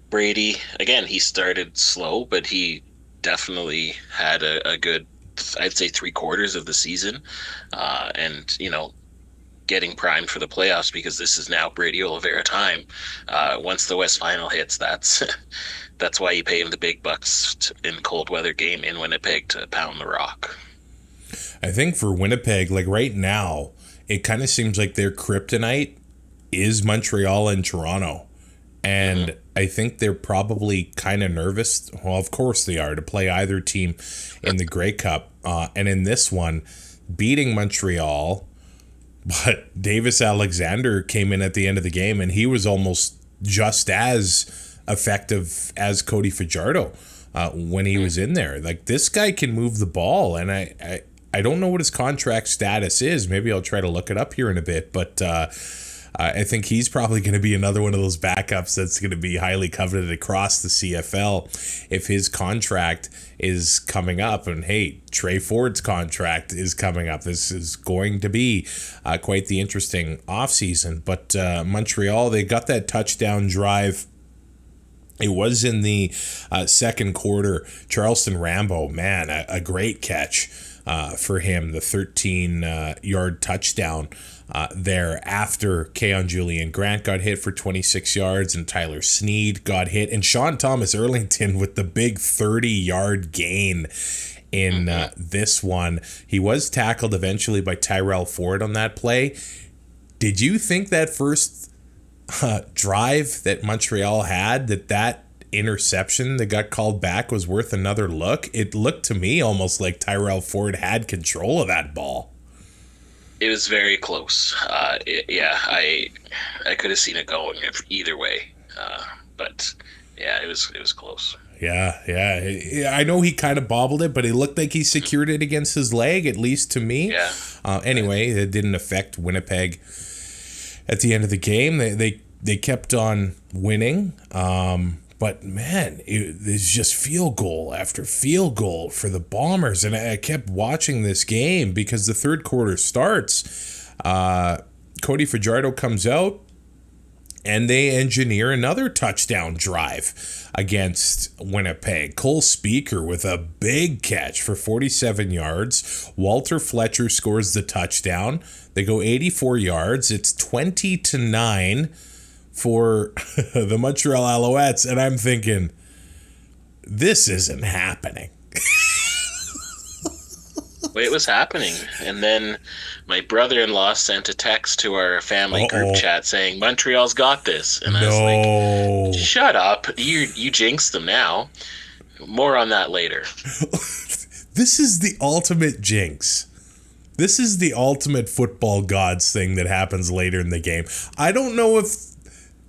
Brady, again, he started slow, but he definitely had a good, I'd say, 3/4 of the season. And, getting primed for the playoffs because this is now Brady Oliveira time. Once the West Final hits, that's why you pay him the big bucks in cold weather game in Winnipeg to pound the rock. I think for Winnipeg, like right now, it kind of seems like their kryptonite is Montreal and Toronto. And I think they're probably kind of nervous. Well, of course they are, to play either team in the Grey Cup. And in this one, beating Montreal, but Davis Alexander came in at the end of the game, and he was almost just as effective as Cody Fajardo when he was in there. Like, this guy can move the ball, and I don't know what his contract status is. Maybe I'll try to look it up here in a bit, but I think he's probably going to be another one of those backups that's going to be highly coveted across the CFL if his contract is coming up. And hey, Trey Ford's contract is coming up. This is going to be quite the interesting offseason. But Montreal, they got that touchdown drive. It was in the second quarter. Charleston Rambo, man, a great catch for him. The 13-yard touchdown there after Keon Julian Grant got hit for 26 yards and Tyler Sneed got hit. And Sean Thomas Erlington with the big 30-yard gain in this one. He was tackled eventually by Tyrell Ford on that play. Did you think that first drive that Montreal had, that interception that got called back was worth another look? It looked to me almost like Tyrell Ford had control of that ball. It was very close. I could have seen it going either way. But yeah, it was close. Yeah. I know he kind of bobbled it, but it looked like he secured it against his leg, at least to me. Yeah. Anyway, it didn't affect Winnipeg at the end of the game. They kept on winning. But man, there's just field goal after field goal for the Bombers. And I kept watching this game because the third quarter starts. Cody Fajardo comes out and they engineer another touchdown drive against Winnipeg. Cole Speaker with a big catch for 47 yards. Walter Fletcher scores the touchdown. They go 84 yards. It's 20-9. For the Montreal Alouettes, and I'm thinking, this isn't happening. Well, it was happening, and then my brother-in-law sent a text to our family group chat saying, Montreal's got this, and I was like, shut up, you jinxed them now. More on that later. This is the ultimate jinx. This is the ultimate football gods thing that happens later in the game. I don't know if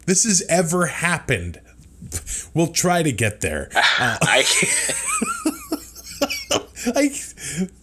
this has ever happened. We'll try to get there.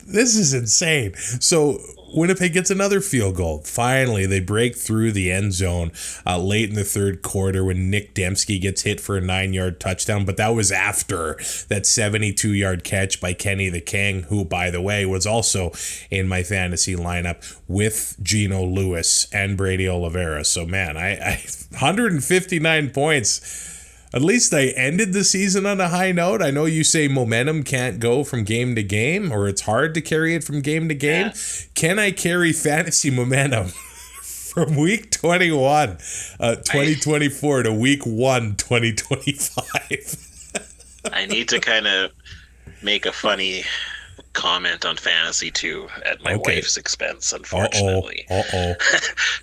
This is insane. So Winnipeg gets another field goal. Finally, they break through the end zone late in the third quarter when Nick Dembski gets hit for a 9-yard touchdown. But that was after that 72-yard catch by Kenny the King, who, by the way, was also in my fantasy lineup with Geno Lewis and Brady Oliveira. So, man, I 159 points. At least I ended the season on a high note. I know you say momentum can't go from game to game, or it's hard to carry it from game to game. Yeah. Can I carry fantasy momentum from week 21, 2024 to week 1, 2025? I need to kind of make a funny comment on fantasy too at my wife's expense, unfortunately.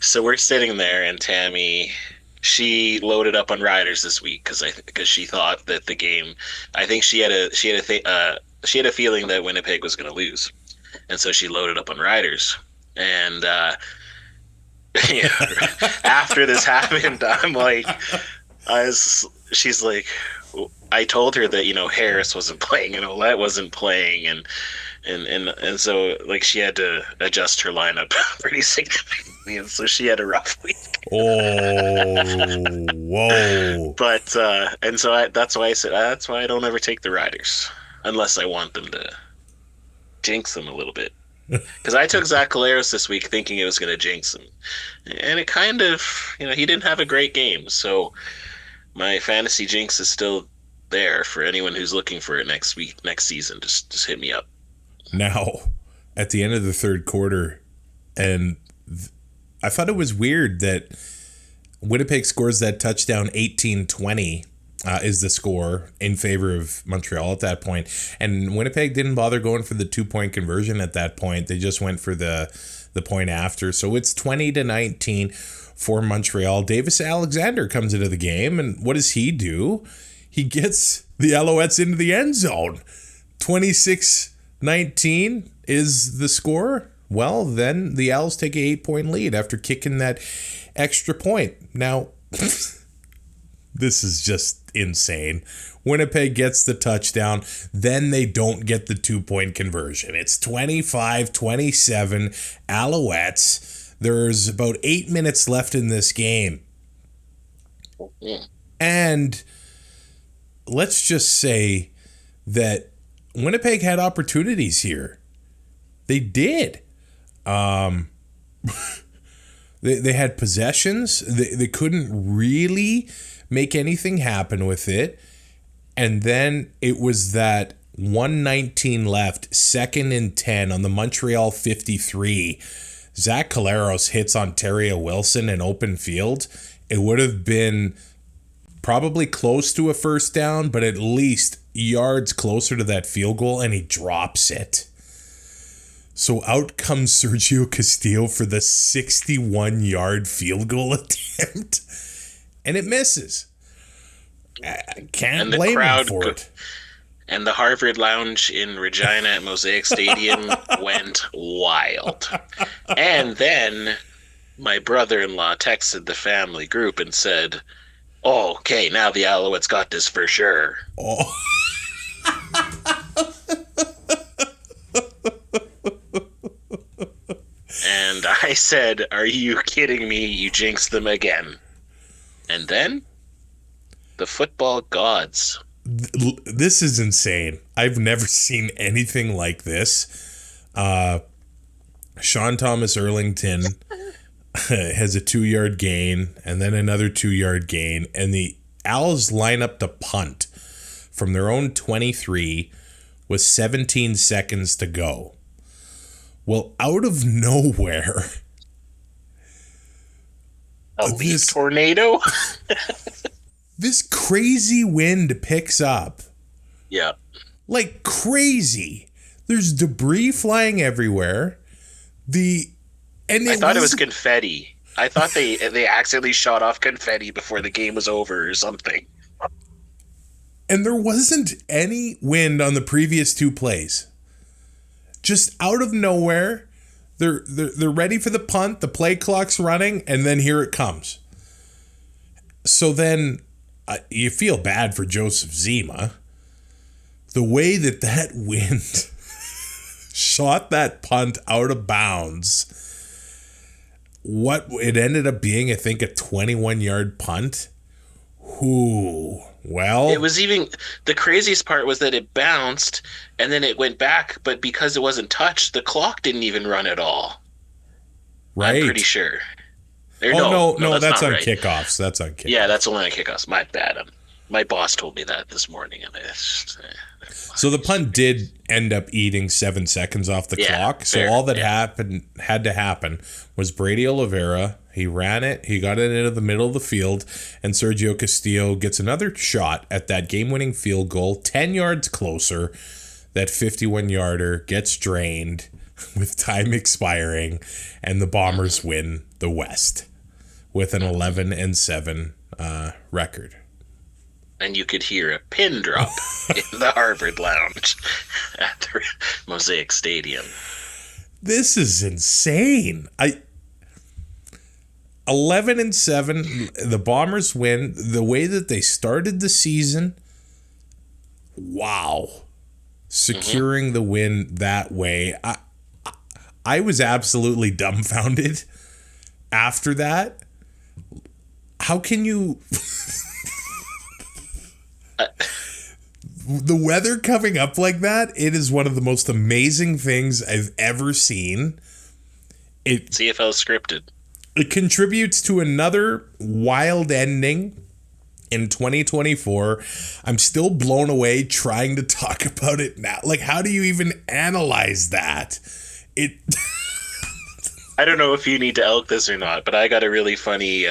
So we're sitting there, and Tammy, she loaded up on Riders this week because she thought that the game. I think she had a feeling that Winnipeg was going to lose, and so she loaded up on Riders. And after this happened, I'm like, she's like, I told her that Harris wasn't playing and Ouellette wasn't playing, and so like she had to adjust her lineup pretty significantly, and so she had a rough week. Whoa! But and so that's why I said that's why I don't ever take the Riders unless I want them to jinx them a little bit. Because I took Zach Collaros this week thinking it was going to jinx him, and it kind of he didn't have a great game. So my fantasy jinx is still there for anyone who's looking for it next season. Just hit me up. Now, at the end of the third quarter, and I thought it was weird that Winnipeg scores that touchdown. 18-20 is the score in favor of Montreal at that point. And Winnipeg didn't bother going for the 2-point conversion at that point. They just went for the point after. So it's 20-19 for Montreal. Davis Alexander comes into the game, and what does he do? He gets the Alouettes into the end zone. 26-19 is the score. Well, then the Owls take an 8-point lead after kicking that extra point. Now, this is just insane. Winnipeg gets the touchdown. Then they don't get the 2-point conversion. It's 25-27 Alouettes. There's about 8 minutes left in this game. And let's just say that Winnipeg had opportunities here. They did. They had possessions. They couldn't really make anything happen with it. And then it was that 1:19 left, 2nd and 10 on the Montreal 53. Zach Collaros hits Ontario Wilson in open field. It would have been probably close to a first down, but at least yards closer to that field goal, and he drops it. So out comes Sergio Castillo for the 61-yard field goal attempt, and it misses. I can't blame him for it. And the Harvard Lounge in Regina at Mosaic Stadium went wild. And then my brother-in-law texted the family group and said, "Oh, okay, now the Alouettes got this for sure." Oh. And I said, "Are you kidding me? You jinxed them again." And then the football gods. This is insane. I've never seen anything like this. Sean Thomas Erlington has a 2-yard gain and then another 2-yard gain, and the Owls line up to punt from their own 23 with 17 seconds to go. Well, out of nowhere, a leaf tornado. This crazy wind picks up. Yeah. Like crazy. There's debris flying everywhere. I thought it was confetti. I thought they accidentally shot off confetti before the game was over or something. And there wasn't any wind on the previous 2 plays. Just out of nowhere, they're ready for the punt, the play clock's running, and then here it comes. So So then you feel bad for Joseph Zima. The way that wind shot that punt out of bounds. What it ended up being, I think, a 21-yard punt. Well, it was even the craziest part was that it bounced and then it went back, but because it wasn't touched, the clock didn't even run at all. Right. I'm pretty sure. No, that's on right. kickoffs. That's on kickoffs. Yeah, that's only on kickoffs. My bad. My boss told me that this morning, and so the punt did end up eating 7 seconds off the clock. So all that had to happen was Brady Oliveira. He ran it. He got it into the middle of the field, and Sergio Castillo gets another shot at that game-winning field goal, 10 yards closer. That 51-yarder gets drained with time expiring, and the Bombers win the West with an 11-7 record. And you could hear a pin drop in the Harvard Lounge at the Mosaic Stadium. This is insane. 11-7, the Bombers win. The way that they started the season, wow. Securing the win that way. I was absolutely dumbfounded after that. How can you... The weather coming up like that, it is one of the most amazing things I've ever seen. CFL scripted. It contributes to another wild ending in 2024. I'm still blown away trying to talk about it now. Like, how do you even analyze that? I don't know if you need to elk this or not, but I got a really funny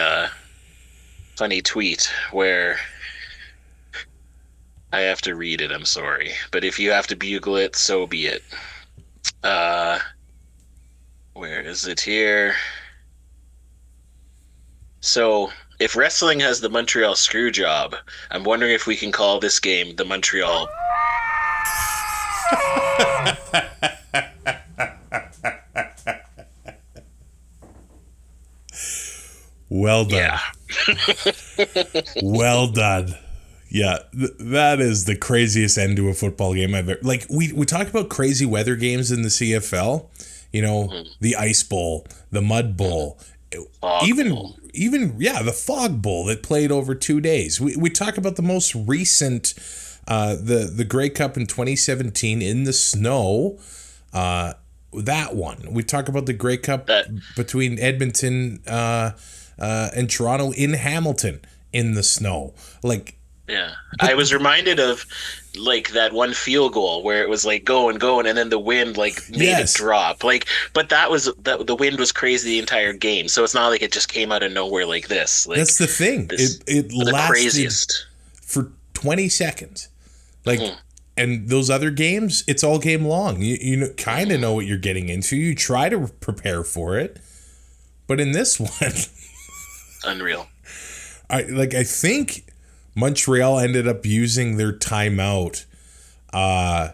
tweet where I have to read it. I'm sorry, but if you have to bugle it, so be it. Where is it here? So, if wrestling has the Montreal screw job, I'm wondering if we can call this game the Montreal. Well done. Yeah. Well done. Yeah, that is the craziest end to a football game I've ever... Like, we talk about crazy weather games in the CFL. You know, the Ice Bowl, the Mud Bowl, the Fog Bowl that played over 2 days. We talk about the most recent, the Grey Cup in 2017 in the snow, that one. We talk about the Grey Cup between Edmonton and Toronto in Hamilton in the snow. Like... Yeah, I was reminded of like that one field goal where it was like going, and then the wind like made it drop. Like, but the wind was crazy the entire game, so it's not like it just came out of nowhere like this. Like, that's the thing. It lasted craziest for 20 seconds. Like, and those other games, it's all game long. You kind of know what you're getting into. You try to prepare for it, but in this one, unreal. I think Montreal ended up using their timeout on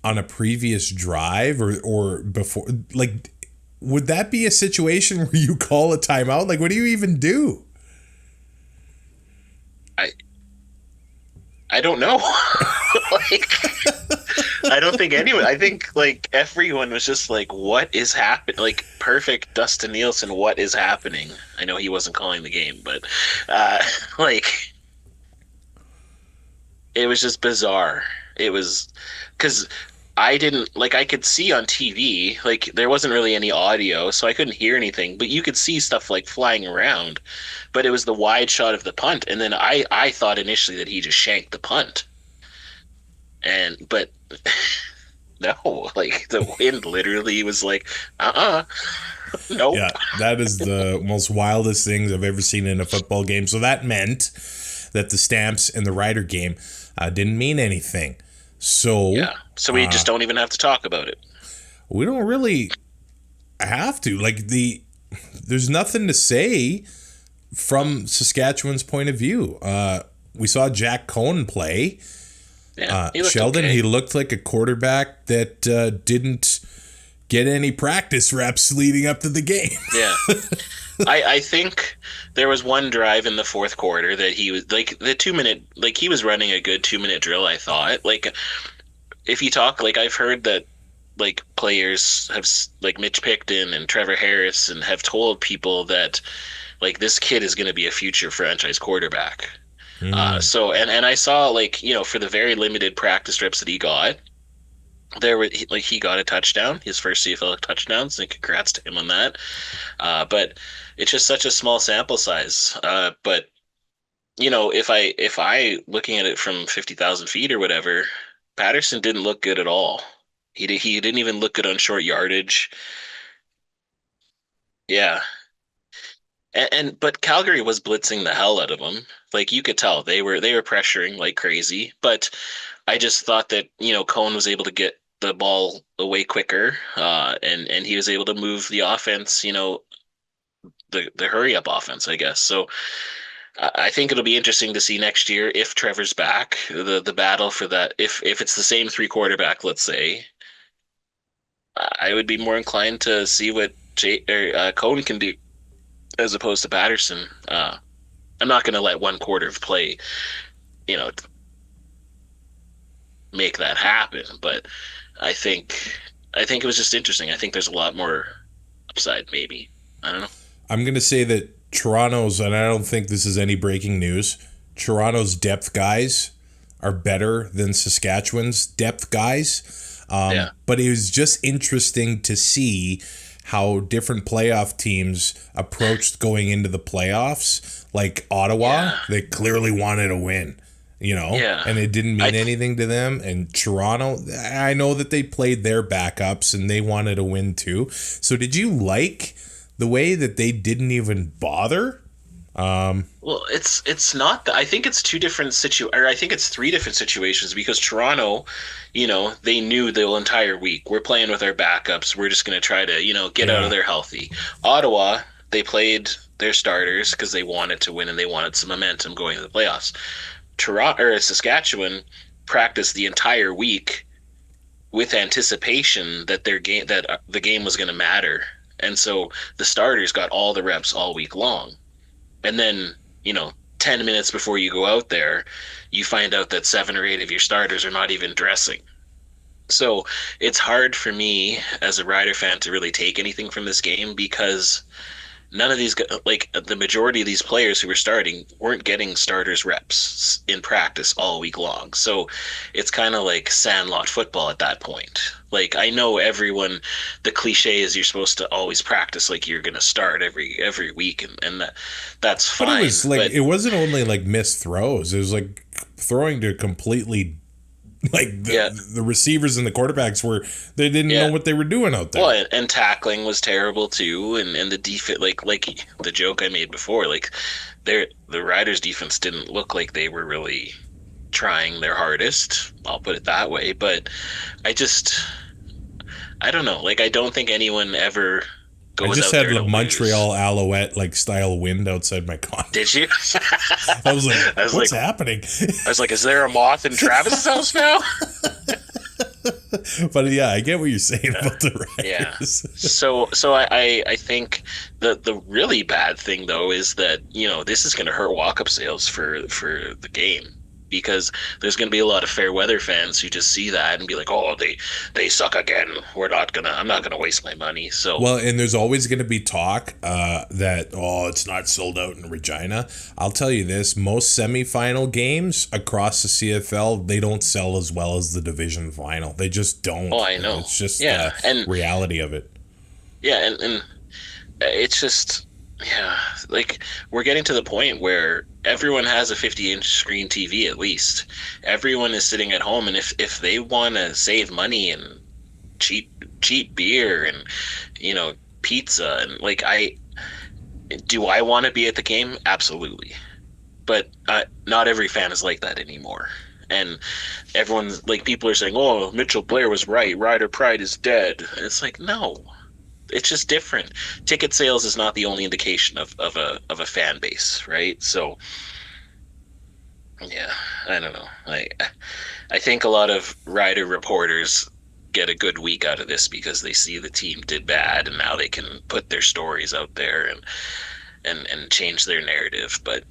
a previous drive or before. Like, would that be a situation where you call a timeout? Like, what do you even do? I don't know. Like, I don't think anyone. I think like everyone was just like, "What is happening?" Like, perfect Dustin Nielsen. What is happening? I know he wasn't calling the game, but like. It was just bizarre. It was because I could see on TV, like there wasn't really any audio, so I couldn't hear anything, but you could see stuff like flying around, but it was the wide shot of the punt. And then I thought initially that he just shanked the punt. But no, like the wind literally was like, nope. Yeah, that is the most wildest things I've ever seen in a football game. So that meant that the Stamps and the Rider game didn't mean anything. So we just don't even have to talk about it. We don't really have to. Like, there's nothing to say from Saskatchewan's point of view. We saw Jack Cohn play. Yeah, Sheldon, okay. He looked like a quarterback that didn't get any practice reps leading up to the game. Yeah. I think there was one drive in the fourth quarter that he was like the 2 minute, like he was running a good 2 minute drill, I thought. Like if you talk, like I've heard that like players have like Mitch Picton and Trevor Harris and have told people that like this kid is going to be a future franchise quarterback. Mm. So I saw like for the very limited practice reps that he got, there were like he got a touchdown, his first CFL touchdown. So congrats to him on that. But it's just such a small sample size. But if I looking at it from 50,000 feet or whatever, Patterson didn't look good at all. He didn't even look good on short yardage. Yeah. But Calgary was blitzing the hell out of them. Like you could tell they were pressuring like crazy. But I just thought that Cohen was able to get the ball away quicker, and he was able to move the offense. The hurry up offense, I guess. So I think it'll be interesting to see next year if Trevor's back. The battle for that. If it's the same three quarterback, let's say, I would be more inclined to see what Cohen can do as opposed to Patterson. I'm not going to let one quarter of play, you know, make that happen. But I think it was just interesting. I think there's a lot more upside. Maybe I don't know. I'm going to say that Toronto's, and I don't think this is any breaking news, Toronto's depth guys are better than Saskatchewan's depth guys. Yeah. But it was just interesting to see how different playoff teams approached going into the playoffs. Like Ottawa, they clearly wanted to win, and it didn't mean anything to them. And Toronto, I know that they played their backups and they wanted to win too. So did you like the way that they didn't even bother? Well, it's not that. I think it's I think it's three different situations because Toronto, they knew the entire week we're playing with our backups. We're just going to try to, get out of there healthy. Ottawa, they played their starters because they wanted to win and they wanted some momentum going to the playoffs. Toronto or Saskatchewan practiced the entire week with anticipation that the game was going to matter, and so the starters got all the reps all week long. And then, 10 minutes before you go out there, you find out that 7 or 8 of your starters are not even dressing. So it's hard for me as a Rider fan to really take anything from this game because none of these, like the majority of these players who were starting weren't getting starters reps in practice all week long. So it's kind of like sandlot football at that point. Like I know the cliche is you're supposed to always practice like you're going to start every week, and that's fine. But it was like it wasn't only like missed throws. It was like throwing to completely. Like the receivers and the quarterbacks they didn't know what they were doing out there. Well, and tackling was terrible too, and the defense, like the joke I made before, like the Riders' defense didn't look like they were really trying their hardest. I'll put it that way, but I don't know. Like I don't think anyone ever goes. I just out had there the Montreal Alouette like style wind outside my car. Did you? I was like, what's happening? I was like, is there a moth in Travis's house now? But yeah, I get what you're saying about the Riders. Yeah. So I think the really bad thing though is that this is going to hurt walk-up sales for the game. Because there's going to be a lot of fair weather fans who just see that and be like, "Oh, they suck again. I'm not gonna waste my money." So well, and there's always going to be talk that it's not sold out in Regina. I'll tell you this: most semifinal games across the CFL, they don't sell as well as the division final. They just don't. Oh, I know. It's just the reality of it. Yeah, and it's just. Yeah, like we're getting to the point where everyone has a 50-inch screen TV at least. Everyone is sitting at home, and if they want to save money and cheap beer and pizza and do I want to be at the game? Absolutely, but not every fan is like that anymore. And everyone's like, people are saying, "Oh, Mitchell Blair was right. Rider pride is dead." And it's like, no. It's just different. Ticket sales is not the only indication of a fan base, right? So, yeah, I don't know. I think a lot of Rider reporters get a good week out of this because they see the team did bad and now they can put their stories out there and change their narrative. But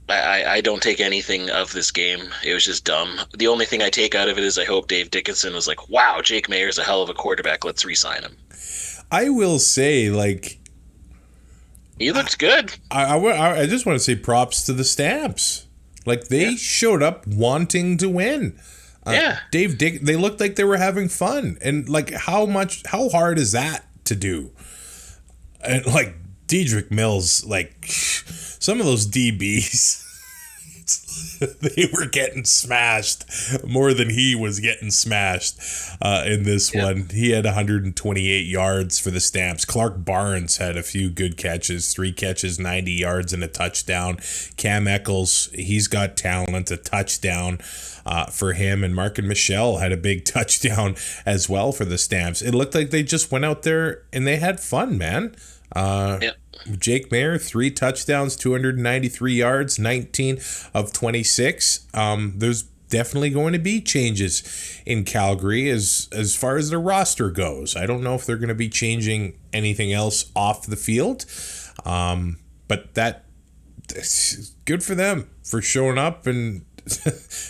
I don't take anything of this game. It was just dumb. The only thing I take out of it is I hope Dave Dickinson was like, wow, Jake Mayer's a hell of a quarterback. Let's re-sign him. I will say, like, he looked good. I just want to say props to the Stamps. Like, they showed up wanting to win. They looked like they were having fun. And, like, how hard is that to do? And, like, Dedrick Mills, like, some of those DBs, they were getting smashed more than he was getting smashed in this one. He had 128 yards for the Stamps. Clark Barnes had a few good catches, 3 catches, 90 yards and a touchdown. Cam Eccles, he's got talent, a touchdown for him. And Mark and Michelle had a big touchdown as well for the Stamps. It looked like they just went out there and they had fun, man. Jake Mayer, 3 touchdowns, 293 yards, 19 of 26. There's definitely going to be changes in Calgary as far as the roster goes. I don't know if they're going to be changing anything else off the field, but that's good for them for showing up and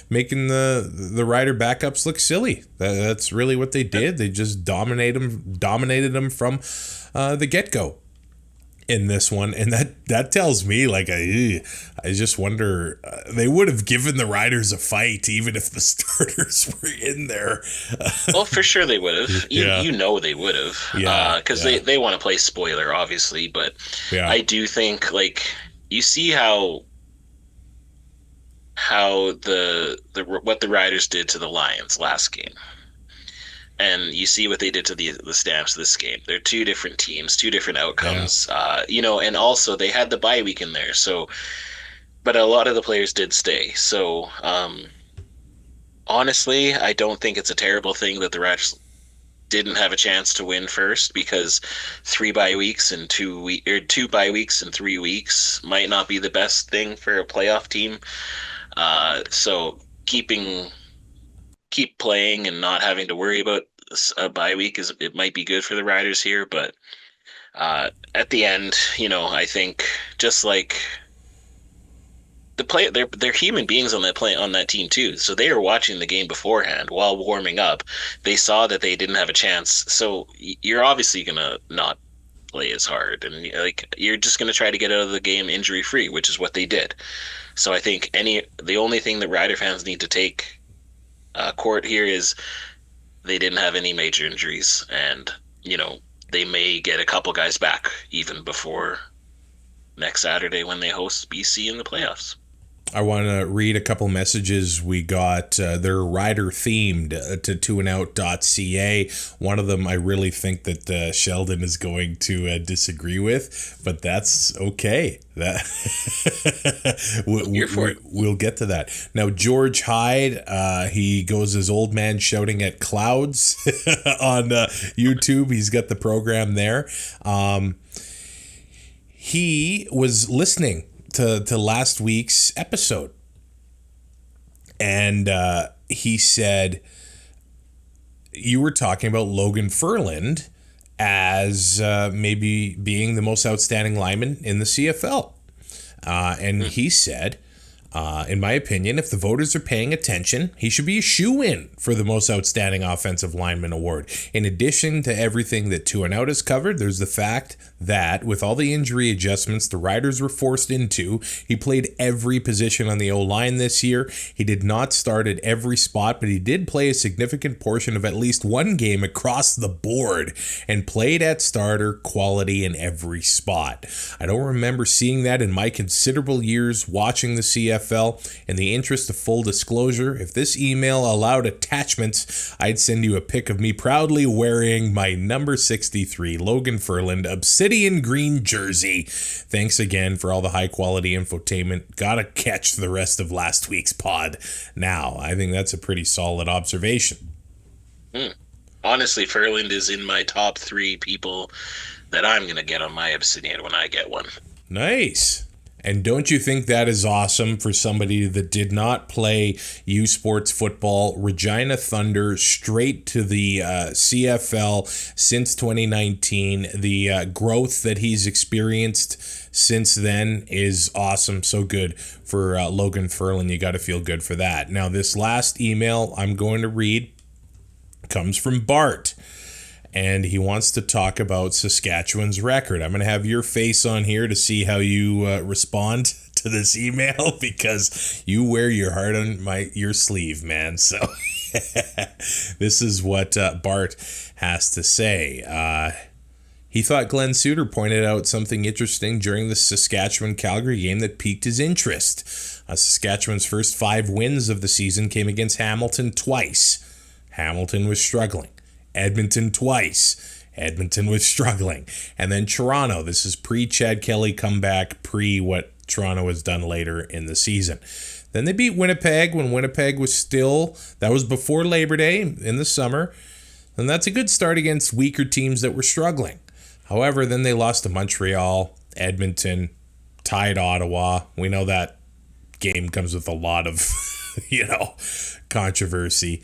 making the Rider backups look silly. That's really what they did. They just dominated them from the get-go in this one, and that tells me, like, I just wonder, they would have given the Riders a fight even if the starters were in there. Well, for sure they would have. You know they would have, because they want to play spoiler, obviously, but I do think, like, you see how the what the Riders did to the Lions last game. And you see what they did to the Stamps this game. They're 2 different teams, 2 different outcomes. And also they had the bye week in there. So, but a lot of the players did stay. So, honestly, I don't think it's a terrible thing that the Riders didn't have a chance to win first, because 2 bye weeks in 3 weeks might not be the best thing for a playoff team. So keep playing and not having to worry about a bye week it might be good for the Riders here. But at the end, I think just like they're human beings on that team too. So they are watching the game beforehand while warming up. They saw that they didn't have a chance. So you're obviously gonna not play as hard, and you're just gonna try to get out of the game injury free, which is what they did. So I think the only thing that Rider fans need to take court here is they didn't have any major injuries, and they may get a couple guys back even before next Saturday when they host BC in the playoffs. I want to read a couple messages we got. They're Rider themed to twoandout.ca. One of them I really think that Sheldon is going to disagree with, but that's okay. We'll get to that. Now, George Hyde, he goes as Old Man Shouting at Clouds on YouTube. He's got the program there. He was listening to last week's episode, and he said you were talking about Logan Ferland as maybe being the most outstanding lineman in the CFL, and he said, in my opinion, if the voters are paying attention, he should be a shoo-in for the most outstanding offensive lineman award. In addition to everything that Two and Out has covered, there's the fact that with all the injury adjustments the Riders were forced into, he played every position on the O-line this year. He did not start at every spot, but he did play a significant portion of at least one game across the board and played at starter quality in every spot. I don't remember seeing that in my considerable years watching the CFL. In the interest of full disclosure, if this email allowed attachments, I'd send you a pic of me proudly wearing my number 63 Logan Ferland obsidian green jersey. Thanks again for all the high quality infotainment. Gotta catch the rest of last week's pod now. I think that's a pretty solid observation. Honestly, Ferland is in my top 3 people that I'm gonna get on my obsidian when I get one. Nice. And don't you think that is awesome for somebody that did not play U Sports football? Regina Thunder straight to the CFL since 2019. The growth that he's experienced since then is awesome. So good for Logan Ferlin. You got to feel good for that. Now, this last email I'm going to read comes from Bart. And he wants to talk about Saskatchewan's record. I'm going to have your face on here to see how you respond to this email, because you wear your heart on your sleeve, man. So this is what Bart has to say. He thought Glenn Suter pointed out something interesting during the Saskatchewan-Calgary game that piqued his interest. Saskatchewan's first 5 wins of the season came against Hamilton twice. Hamilton was struggling. Edmonton twice. Edmonton was struggling. And then Toronto. This is pre-Chad Kelly comeback, pre-what Toronto has done later in the season. Then they beat Winnipeg when Winnipeg was still, that was before Labor Day in the summer. And that's a good start against weaker teams that were struggling. However, then they lost to Montreal, Edmonton, tied Ottawa. We know that game comes with a lot of, controversy.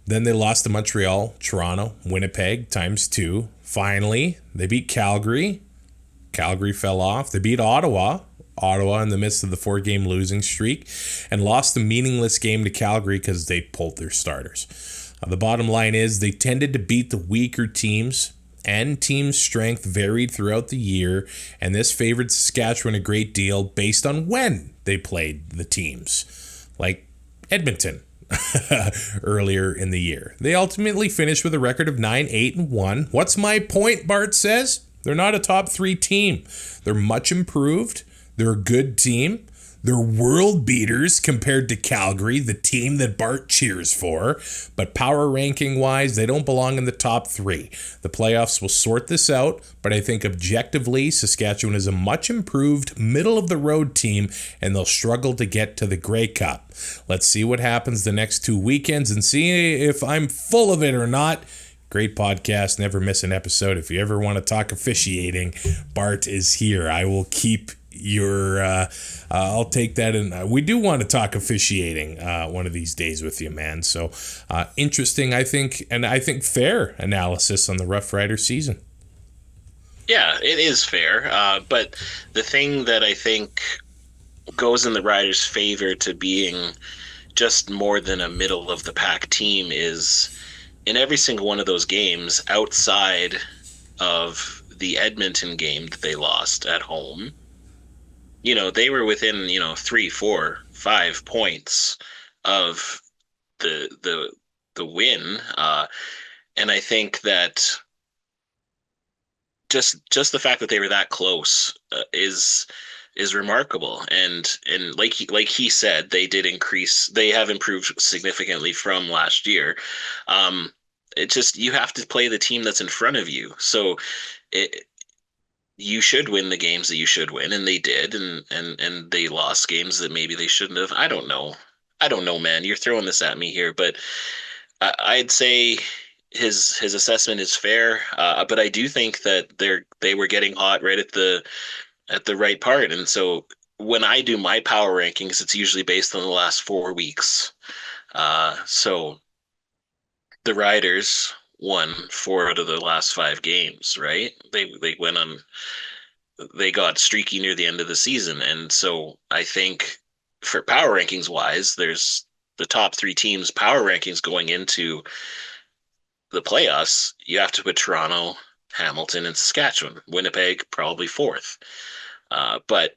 Then they lost to Montreal, Toronto, Winnipeg times 2. Finally, they beat Calgary. Calgary fell off. They beat Ottawa in the midst of the 4-game losing streak, and lost a meaningless game to Calgary because they pulled their starters. The bottom line is they tended to beat the weaker teams, and team strength varied throughout the year, and this favored Saskatchewan a great deal based on when they played the teams, like Edmonton. Earlier in the year. They ultimately finished with a record of 9-8-1. What's my point, Bart says? They're not a top 3 team. They're much improved. They're a good team. They're world beaters compared to Calgary, the team that Bart cheers for. But power ranking wise, they don't belong in the top 3. The playoffs will sort this out, but I think objectively, Saskatchewan is a much improved middle of the road team, and they'll struggle to get to the Grey Cup. Let's see what happens the next 2 weekends and see if I'm full of it or not. Great podcast. Never miss an episode. If you ever want to talk officiating, Bart is here. I will keep I'll take that, and we do want to talk officiating one of these days with you, man. So interesting, I think, and I think fair analysis on the Roughrider season. Yeah, it is fair, but the thing that I think goes in the Riders' favor to being just more than a middle of the pack team is in every single one of those games outside of the Edmonton game that they lost at home. They were within, 3, 4, 5 points of the win. And I think that just the fact that they were that close is remarkable. And like he said, they have improved significantly from last year. You have to play the team that's in front of you. So you should win the games that you should win, and they did, and they lost games that maybe they shouldn't have. I don't know, man. You're throwing this at me here, but I'd say his assessment is fair. But I do think that they were getting hot right at the right part, and so when I do my power rankings, it's usually based on the last 4 weeks. So the Riders won 4 out of the last 5 games, right? They got streaky near the end of the season. And so I think for power rankings wise, there's the top 3 teams power rankings going into the playoffs. You have to put Toronto, Hamilton, and Saskatchewan. Winnipeg probably 4th. But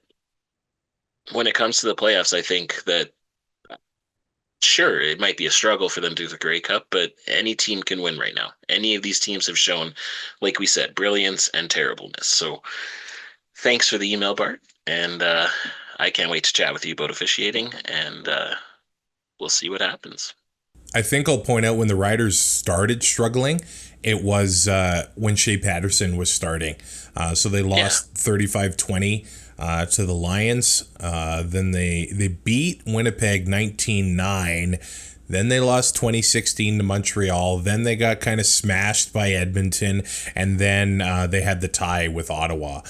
when it comes to the playoffs, I think that sure, it might be a struggle for them to do the Grey Cup, but any team can win right now. Any of these teams have shown, like we said, brilliance and terribleness. So thanks for the email, Bart. And I can't wait to chat with you about officiating, and we'll see what happens. I think I'll point out when the Riders started struggling, it was when Shea Patterson was starting. So they lost 35-20 to the Lions. Then they beat Winnipeg 19-9. Then they lost 2016 to Montreal. Then they got kind of smashed by Edmonton. And then they had the tie with Ottawa.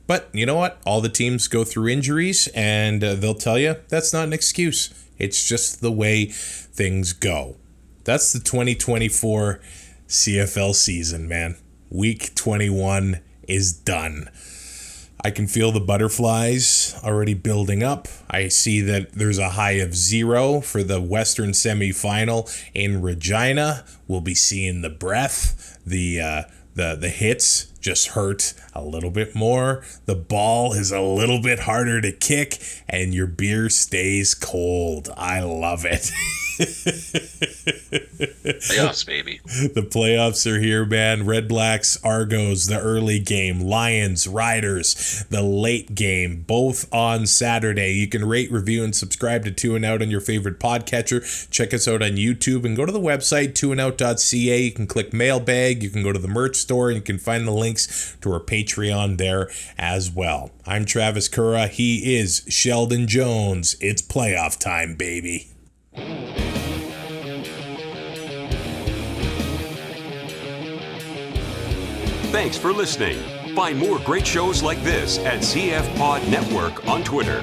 But you know what? All the teams go through injuries, and they'll tell you that's not an excuse. It's just the way things go. That's the 2024 CFL season, man. Week 21 is done. I can feel the butterflies already building up. I see that there's a high of 0 for the Western semifinal in Regina. We'll be seeing the breath. The hits just hurt a little bit more. The ball is a little bit harder to kick, and your beer stays cold. I love it. Playoffs, baby. The playoffs are here, man. RedBlacks, Argos, the early game, Lions, Riders, the late game, both on Saturday. You can rate, review, and subscribe to Two and Out on your favorite podcatcher. Check us out on YouTube and go to the website, twoandout.ca. You can click mailbag. You can go to the merch store and you can find the links to our Patreon there as well. I'm Travis Currah. He is Sheldon Jones. It's playoff time, baby. Thanks for listening. Find more great shows like this at CF Pod Network on Twitter.